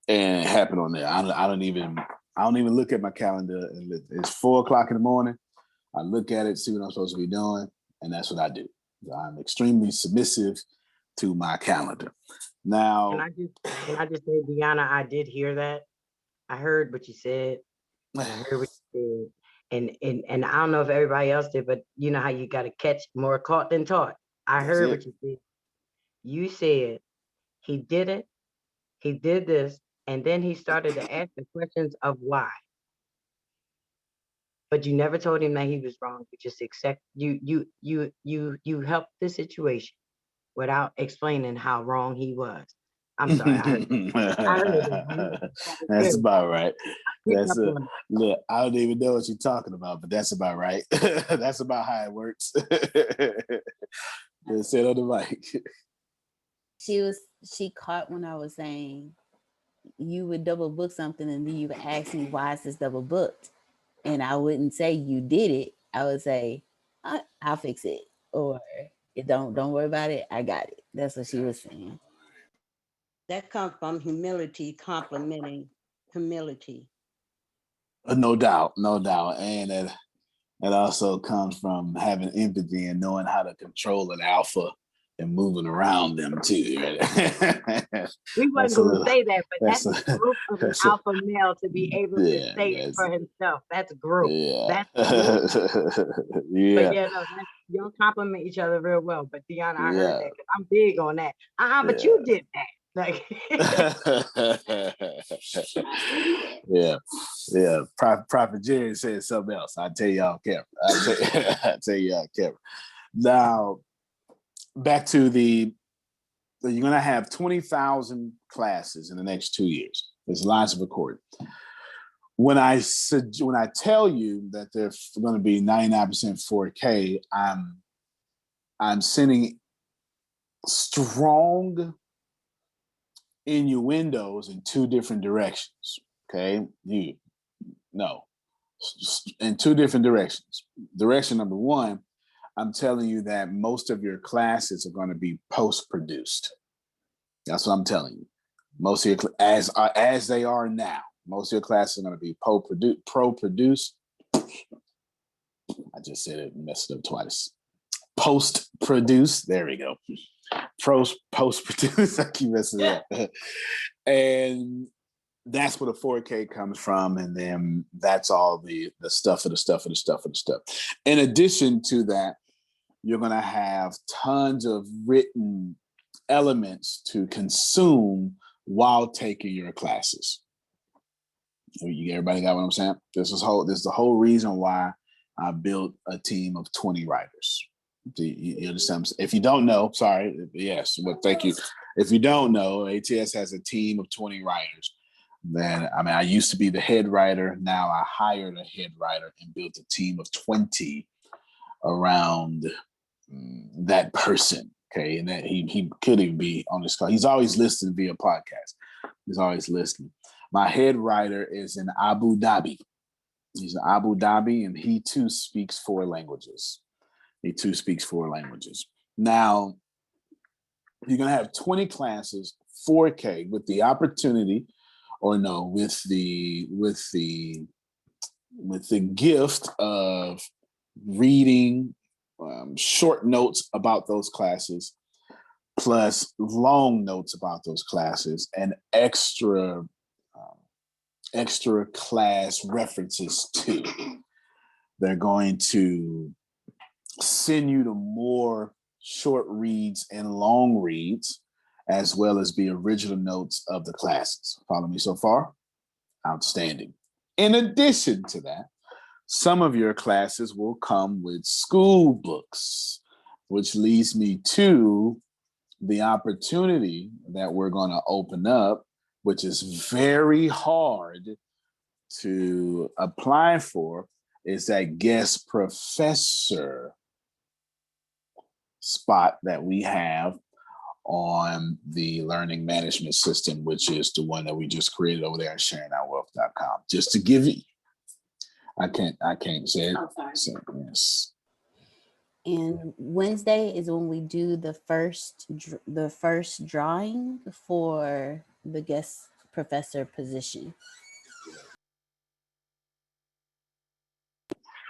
And it happened on there. I don't even look at my calendar. It's 4:00 in the morning. I look at it, see what I'm supposed to be doing, and that's what I do. I'm extremely submissive to my calendar. Now, can I just say, Deanna, I did hear that. I heard what you said. I heard what you said. And I don't know if everybody else did, but you know how you got to catch more caught than taught. I heard what you said. You said he did it, he did this, and then he started to ask the questions of why. But you never told him that he was wrong. You just accept you helped the situation without explaining how wrong he was. I'm sorry. I heard that's about right. Look, I don't even know what you're talking about, but that's about right. That's about how it works. Sit on the mic. She caught when I was saying you would double book something and then you would ask me, why is this double booked? And I wouldn't say you did it. I would say, I'll fix it. Or don't worry about it. I got it. That's what she was saying. That comes from humility, complimenting humility. No doubt. And that also comes from having empathy and knowing how to control an alpha and moving around them too. Right? We wasn't going to say that, but that's a group of an alpha male to be able to say it for himself. That's growth. Yeah. That's But y'all compliment each other real well. But Deanna, I heard that because I'm big on that. But you did that. Like yeah. Prophet Jerry said something else. I'll tell you on camera. I'll tell you on camera. Now, back to you're going to have 20,000 classes in the next 2 years. There's lots of recording. When I tell you that they're going to be 99% 4K, I'm sending strong innuendos in 2 different directions. Okay, in 2 different directions. Direction number 1, I'm telling you that most of your classes are going to be post-produced. That's what I'm telling you. Most of your as they are now. Most of your classes are going to be pro-produce. I just said it and messed it up twice. Post-produce. There we go. Post-produce. I keep messing it up. And that's where the 4K comes from. And then that's all the stuff of the stuff of the stuff of the stuff. In addition to that, you're going to have tons of written elements to consume while taking your classes. Everybody got what I'm saying? This is the whole reason why I built a team of 20 writers. You understand? If you don't know, sorry, yes, but thank you. If you don't know, ATS has a team of 20 writers. Then, I used to be the head writer. Now I hired a head writer and built a team of 20 around that person. Okay, and that he could even be on this call. He's always listening via podcast. He's always listening. My head writer is in Abu Dhabi. He's in Abu Dhabi, and he too speaks 4 languages. Now, you're gonna have 20 classes, 4K, with the opportunity, with the gift of reading short notes about those classes, plus long notes about those classes, and extra class references too. They're going to send you to more short reads and long reads, as well as the original notes of the classes. Follow me so far? Outstanding. In addition to that, some of your classes will come with school books, which leads me to the opportunity that we're going to open up, which is very hard to apply for, is that guest professor spot that we have on the learning management system, which is the one that we just created over there at sharingourwealth.com. Just to give you, I can't say it. So, yes. And Wednesday is when we do the first drawing for the guest professor position.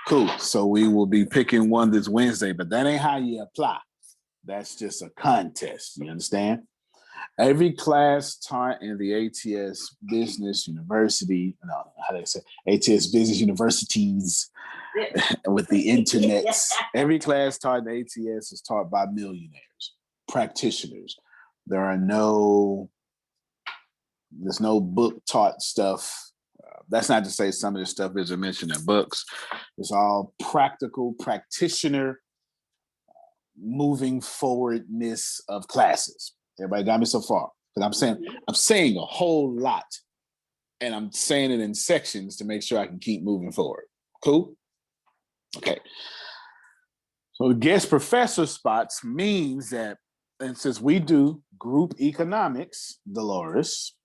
Cool. So we will be picking one this Wednesday, but that ain't how you apply. That's just a contest. You understand? Every class taught in the ATS Business University, ATS Business Universities with the internet. Every class taught in ATS is taught by millionaires, practitioners. There's no book taught stuff. That's not to say some of this stuff isn't mentioned in books. It's all practical practitioner moving forwardness of classes. Everybody got me so far? Because I'm saying a whole lot, and I'm saying it in sections to make sure I can keep moving forward. Cool? Okay. So the guest professor spots means that, and since we do group economics, Dolores,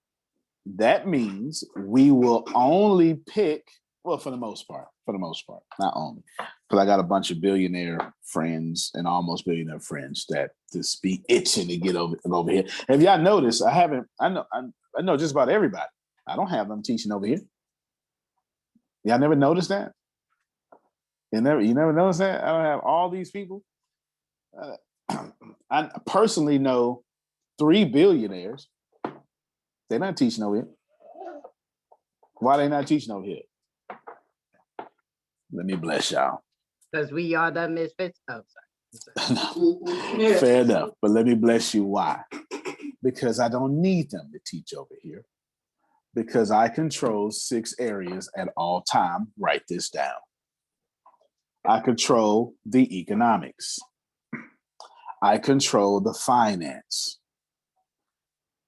that means we will only pick, well, for the most part, not only, because I got a bunch of billionaire friends and almost billionaire friends that just be itching to get over here. Have y'all noticed? I know just about everybody. I don't have them teaching over here. Y'all never noticed that? You never noticed that? I don't have all these people. I personally know 3 billionaires. They're not teaching over here. Why they not teaching over here? Let me bless y'all. Because we are the misfits. Oh, sorry. Fair enough. But let me bless you. Why? Because I don't need them to teach over here. Because I control 6 areas at all time. Write this down. I control the economics. I control the finance.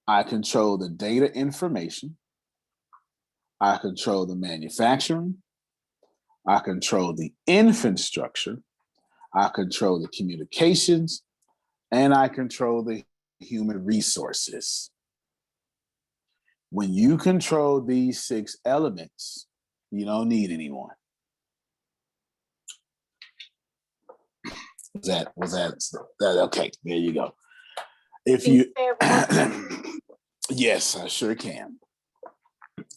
I control the data information. I control the manufacturing. I control the infrastructure. I control the communications. And I control the human resources. When you control these 6 elements, you don't need anyone. Was that okay? There you go. If you, yes, I sure can.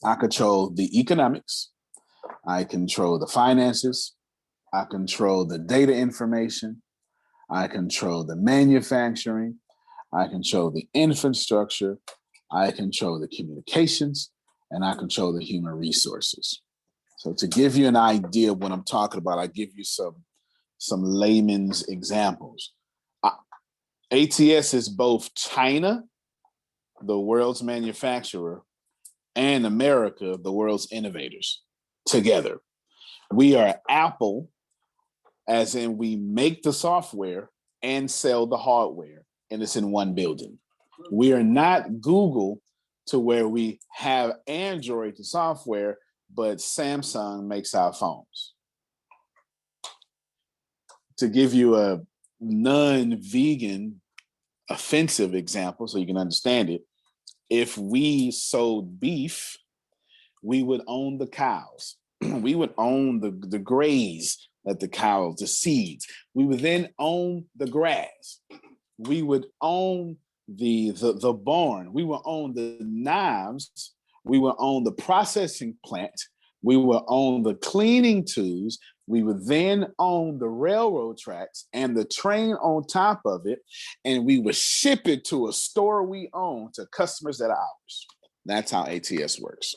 I control the economics. I control the finances. I control the data information. I control the manufacturing. I control the infrastructure. I control the communications, and I control the human resources. So to give you an idea of what I'm talking about, I give you some layman's examples. ATS is both China, the world's manufacturer, and America, the world's innovators, together. We are Apple, as in we make the software and sell the hardware, and it's in one building. We are not Google, to where we have Android, the software, but Samsung makes our phones. To give you a non-vegan offensive example so you can understand it, if we sold beef, we would own the cows. We would own the graze that the cows, the seeds. We would then own the grass. We would own the barn. We would own the knives. We would own the processing plant. We would own the cleaning tools. We would then own the railroad tracks and the train on top of it, and we would ship it to a store we own to customers that are ours. That's how ATS works.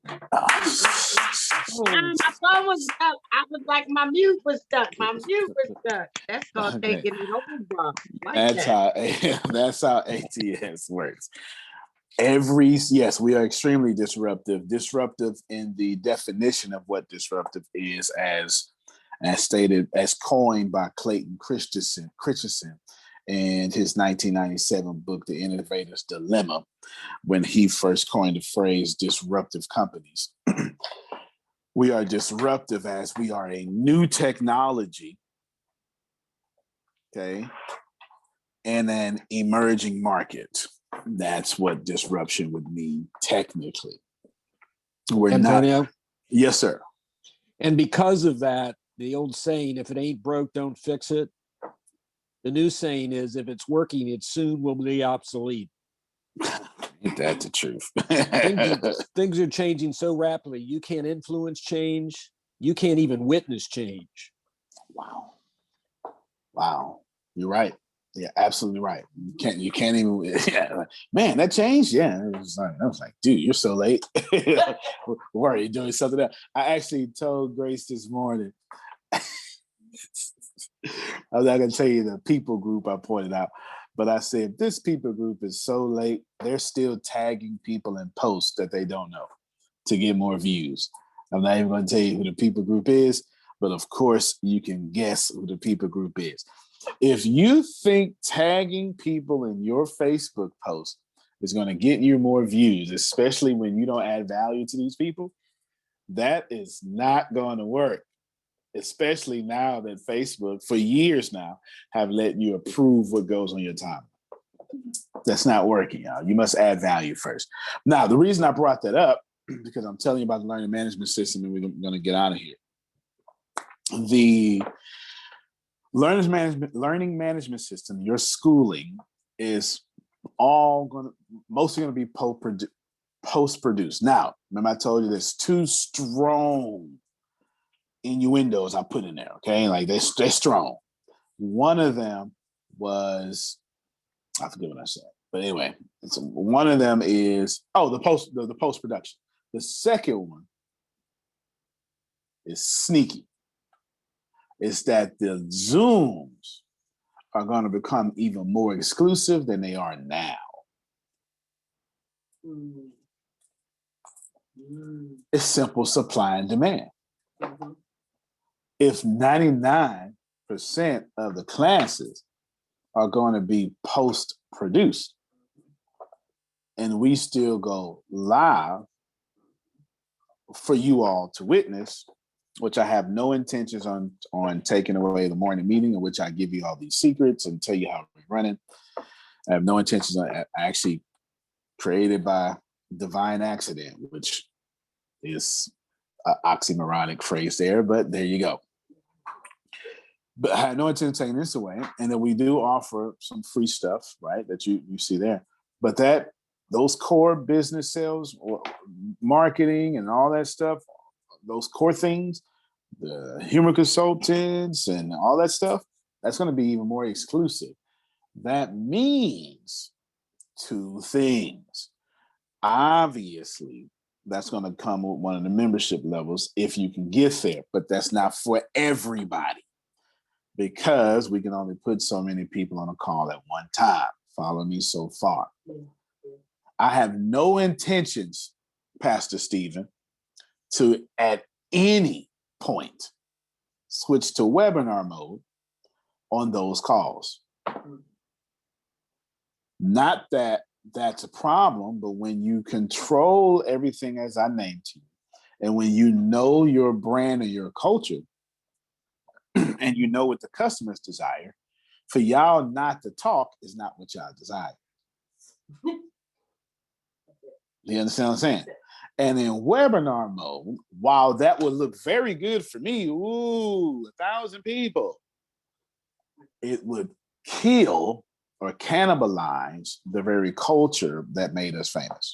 My phone was stuck. I was like, my mute was stuck. That's called taking it over. That's how ATS works. Yes, we are extremely disruptive. Disruptive in the definition of what disruptive is, as stated, as coined by Clayton Christensen in his 1997 book, The Innovator's Dilemma, when he first coined the phrase disruptive companies. We are disruptive as we are a new technology, okay, and an emerging market. That's what disruption would mean technically. Antonio? Yes, sir. And because of that, the old saying, if it ain't broke, don't fix it. The new saying is, if it's working, it soon will be obsolete. Ain't that the truth? Things are changing so rapidly. You can't influence change. You can't even witness change. Wow. You're right. Yeah, absolutely right. You can't even, yeah, man, that changed. Yeah. I was like, dude, you're so late. Why are you doing something else? I actually told Grace this morning, I was not going to tell you the people group I pointed out, but I said, this people group is so late, they're still tagging people in posts that they don't know to get more views. I'm not even going to tell you who the people group is, but of course you can guess who the people group is. If you think tagging people in your Facebook post is going to get you more views, especially when you don't add value to these people, that is not going to work. Especially now that Facebook, for years now, have let you approve what goes on your timeline. That's not working, y'all. You must add value first. Now, the reason I brought that up, because I'm telling you about the learning management system, and we're going to get out of here. The learning management system, your schooling, is mostly going to be post-produced. Now, remember I told you there's two strong innuendos I put in there, okay? Like they're strong. One of them was, I forget what I said, but anyway, one of them is the post-production. The second one is sneaky. It's that the Zooms are going to become even more exclusive than they are now. It's simple supply and demand. If 99% of the classes are going to be post-produced and we still go live for you all to witness, which I have no intentions on taking away the morning meeting, in which I give you all these secrets and tell you how we're running. I have no intentions on actually created by divine accident, which is an oxymoronic phrase there, but there you go. But I had no intention of taking this away. And then we do offer some free stuff, right, that you see there. But that those core business sales, or marketing and all that stuff, those core things, the human consultants and all that stuff, that's going to be even more exclusive. That means two things. Obviously, that's going to come with one of the membership levels if you can get there, but that's not for everybody because we can only put so many people on a call at one time. Follow me so far. I have no intentions, Pastor Stephen, to at any point switch to webinar mode on those calls. Not that that's a problem, but when you control everything as I named to you, and when you know your brand or your culture, and you know what the customers desire, for y'all not to talk is not what y'all desire. You understand what I'm saying? And in webinar mode, while that would look very good for me, 1,000 people, it would kill or cannibalize the very culture that made us famous.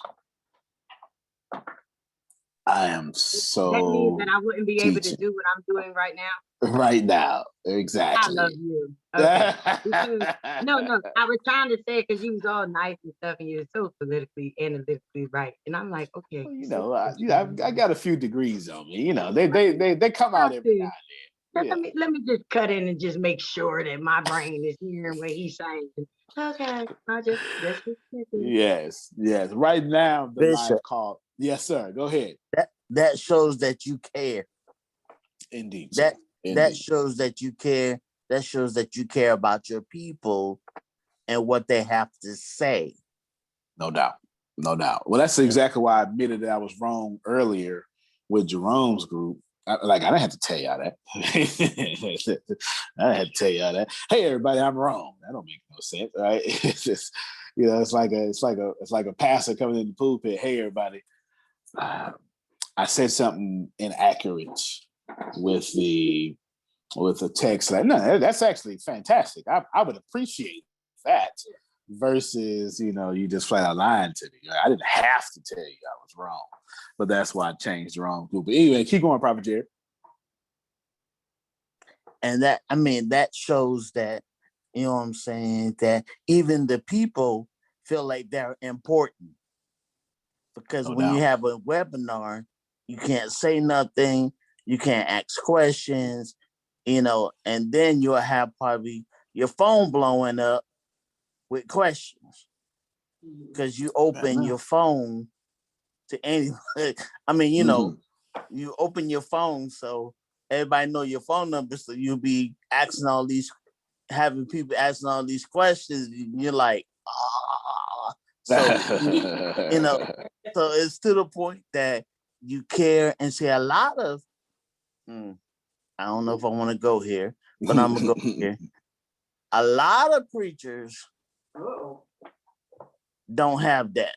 I am so That means that I wouldn't be able to do what I'm doing right now. Right now, exactly. I love you. Okay. No, I was trying to say it because you was all nice and stuff, and you're so politically, analytically right. And I'm like, okay. You know, I got a few degrees on me. You know, they come out every now and then. Let me just cut in and just make sure that my brain is hearing what he's saying. Okay, that's just Yes. Right now, the live call. Yes, sir. Go ahead. That shows that you care. Indeed. That shows that you care. That shows that you care about your people and what they have to say. No doubt. Well, that's exactly why I admitted that I was wrong earlier with Jerome's group. I didn't have to tell y'all that. I didn't have to tell y'all that. Hey, everybody, I'm wrong. That don't make no sense, right? It's just, it's like a pastor coming in the pulpit. Hey, everybody, I said something inaccurate with the text. Like, no, that's actually fantastic. I would appreciate that. Versus, you just flat out lying to me. I didn't have to tell you I was wrong, but that's why I changed the wrong group. But anyway, keep going, Prophet Jared. And that shows that, you know what I'm saying, that even the people feel like they're important. Because when you have a webinar, you can't say nothing, you can't ask questions, and then you'll have probably your phone blowing up with questions because you open your phone to anyone. You open your phone so everybody know your phone number, so you'll be having people asking all these questions, and you're like, so so it's to the point that you care. And see, a lot of I don't know if I want to go here, but I'm gonna go here. A lot of preachers don't have that.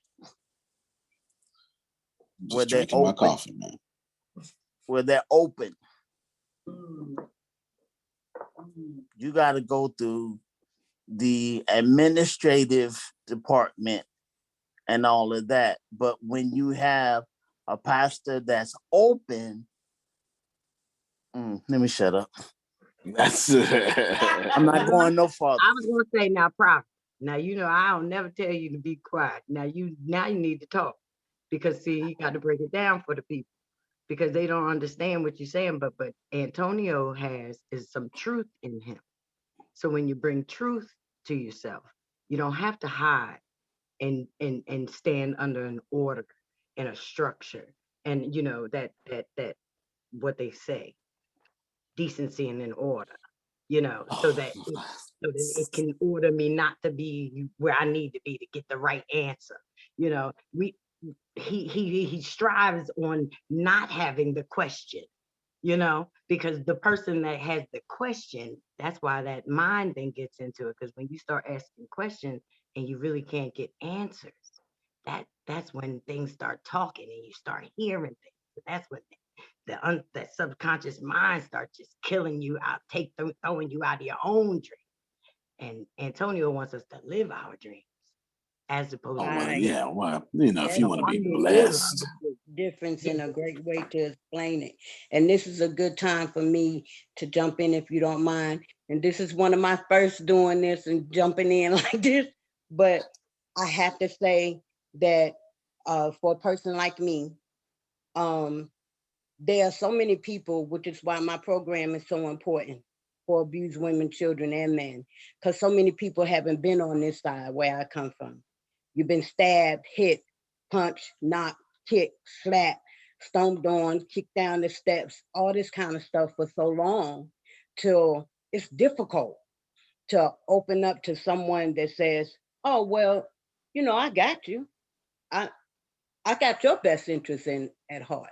Just drinking my coffee, man. Where they're open. You got to go through the administrative department and all of that. But when you have a pastor that's open, let me shut up. I'm not going no farther. I was going to say now, Prophet. Now, I don't never tell you to be quiet. Now you need to talk, because see, you got to break it down for the people, because they don't understand what you're saying. But Antonio is some truth in him. So when you bring truth to yourself, you don't have to hide and stand under an order and a structure, and that what they say, decency and an order, so that it can order me not to be where I need to be to get the right answer. He strives on not having the question, because the person that has the question, that's why that mind thing gets into it. Because when you start asking questions and you really can't get answers, that's when things start talking and you start hearing things. That's when that subconscious mind starts just killing you out, throwing you out of your own dream. And Antonio wants us to live our dreams. as opposed Oh, to well, yeah, well, you know, if you Yes, want to be understood blessed. the difference in a great way to explain it. And this is a good time for me to jump in if you don't mind. And this is one of my first doing this and jumping in like this. But I have to say that for a person like me, there are so many people, which is why my program is so important for abused women, children, and men, because so many people haven't been on this side where I come from. You've been stabbed, hit, punched, knocked, kicked, slapped, stomped on, kicked down the steps, all this kind of stuff for so long till it's difficult to open up to someone that says, oh, well, you know, I got you. I got your best interest at heart.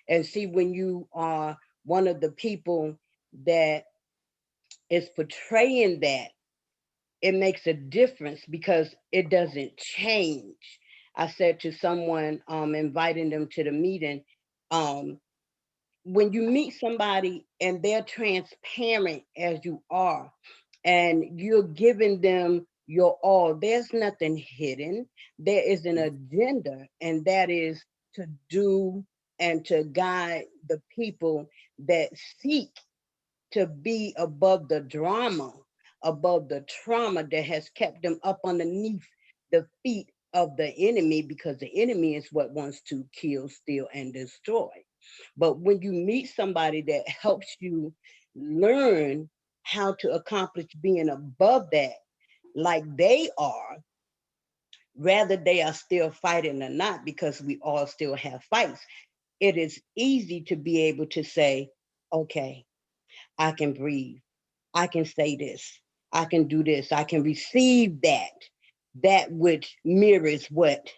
And see, when you are one of the people that is portraying that, it makes a difference because it doesn't change. I said to someone, inviting them to the meeting, when you meet somebody and they're transparent as you are, and you're giving them your all, there's nothing hidden. There is an agenda, and that is to do and to guide the people that seek to be above the drama, above the trauma that has kept them up underneath the feet of the enemy, because the enemy is what wants to kill, steal, and destroy. But when you meet somebody that helps you learn how to accomplish being above that, like they are, rather they are still fighting or not, because we all still have fights, it is easy to be able to say, okay, I can breathe. I can say this. I can do this. I can receive that which mirrors what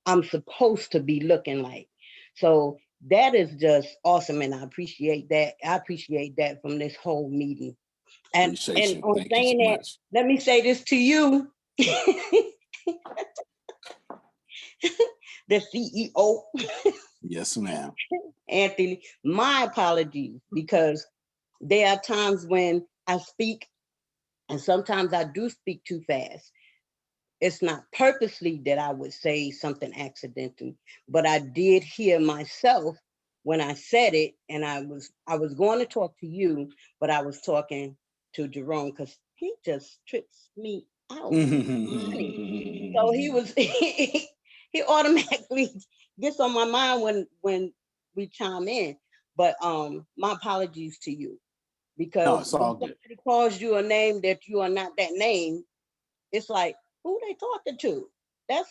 I'm supposed to be looking like. So that is just awesome. And I appreciate that. I appreciate that from this whole meeting. And Appreciate you. on Thank you saying so that, much. let me say this to you, the CEO. Yes, ma'am. Anthony, my apologies, because there are times when I speak, and sometimes I do speak too fast. It's not purposely that I would say something accidental, but I did hear myself when I said it, and I was going to talk to you, but I was talking to Jerome because he just trips me out. So he was he automatically gets on my mind when we chime in. But my apologies to you, because No, it's when all good. somebody calls you a name that you are not that name, it's like, who they talking to? That's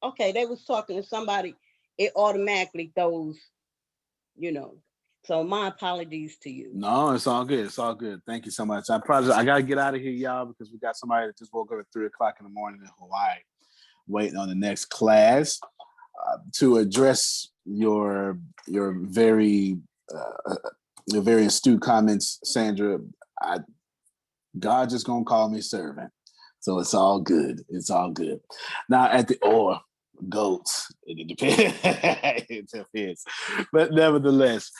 okay. They was talking to somebody. It automatically throws, you know. So my apologies to you. No, it's all good. It's all good. Thank you so much. I gotta get out of here, y'all, because we got somebody that just woke up at 3:00 in the morning in Hawaii, waiting on the next class. To address your very astute comments, Sandra, God just gonna call me servant, so it's all good. It's all good. Now goats. It depends. It depends. But nevertheless,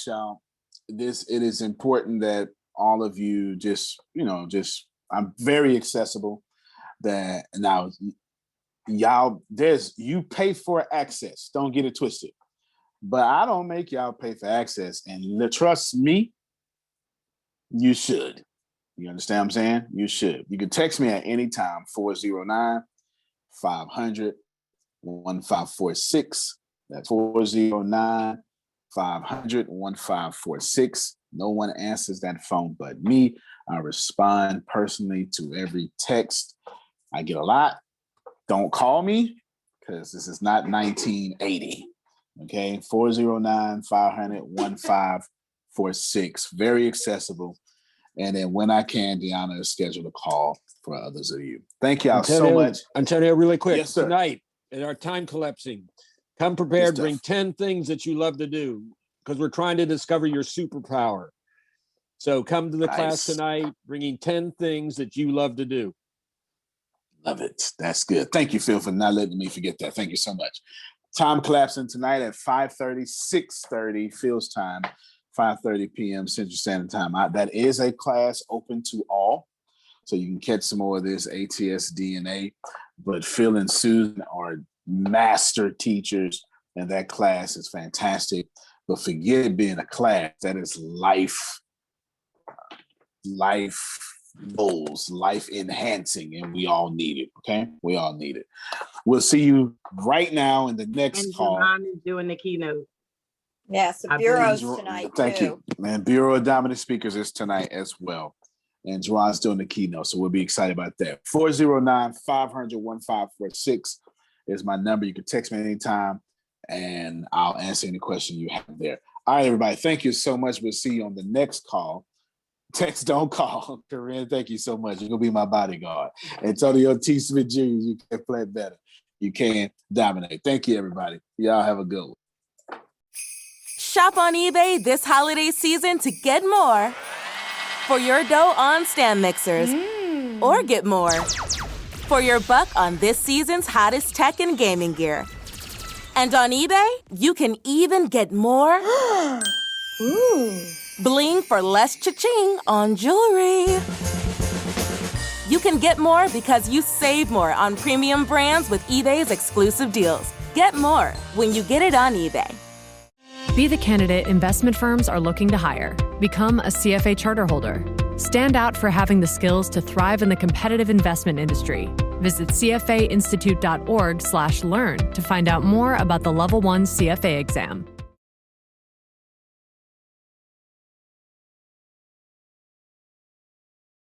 y'all, it is important that all of you I'm very accessible. That now y'all, you pay for access. Don't get it twisted. But I don't make y'all pay for access. And trust me, you should. You understand what I'm saying? You should. You can text me at any time, 409-500-1546. That's 409-500-1546. No one answers that phone but me. I respond personally to every text. I get a lot. Don't call me, because this is not 1980. Okay, 409-500-1546. Very accessible. And then when I can, Deanna is scheduled a call for others of you. Thank y'all so much. Antonio, really quick. Yes, sir. Tonight, in our time collapsing, come prepared, bring 10 things that you love to do, because we're trying to discover your superpower. So come to the class tonight, bringing 10 things that you love to do. Love it. That's good. Thank you, Phil, for not letting me forget that. Thank you so much. Time collapsing tonight at 5:30, 6:30 Phil's time, 5:30 p.m. Central Standard Time. That is a class open to all. so you can catch some more of this ATS DNA. But Phil and Susan are master teachers, and that class is fantastic. But forget it being a class. That is life goals, life enhancing, and we all need it. Okay, we all need it. We'll see you right now in the next call. Javon is doing the keynote. Yes, the Bureau's tonight Thank too. you, man. Bureau of Dominant Speakers is tonight as well. And Jerron's doing the keynote, so we'll be excited about that. 409-500-1546 is my number. You can text me anytime, and I'll answer any question you have there. All right, everybody. Thank you so much. We'll see you on the next call. Text, don't call. Corinne, thank you so much. You're going to be my bodyguard. Antonio T. Smith Jr., you can play better. You can dominate. Thank you, everybody. Y'all have a good one. Shop on eBay this holiday season to get more for your dough on stand mixers, or get more for your buck on this season's hottest tech and gaming gear. And on eBay, you can even get more bling for less cha-ching on jewelry. You can get more because you save more on premium brands with eBay's exclusive deals. Get more when you get it on eBay. Be the candidate investment firms are looking to hire. Become a CFA charter holder. Stand out for having the skills to thrive in the competitive investment industry. Visit cfainstitute.org/learn to find out more about the Level 1 CFA exam.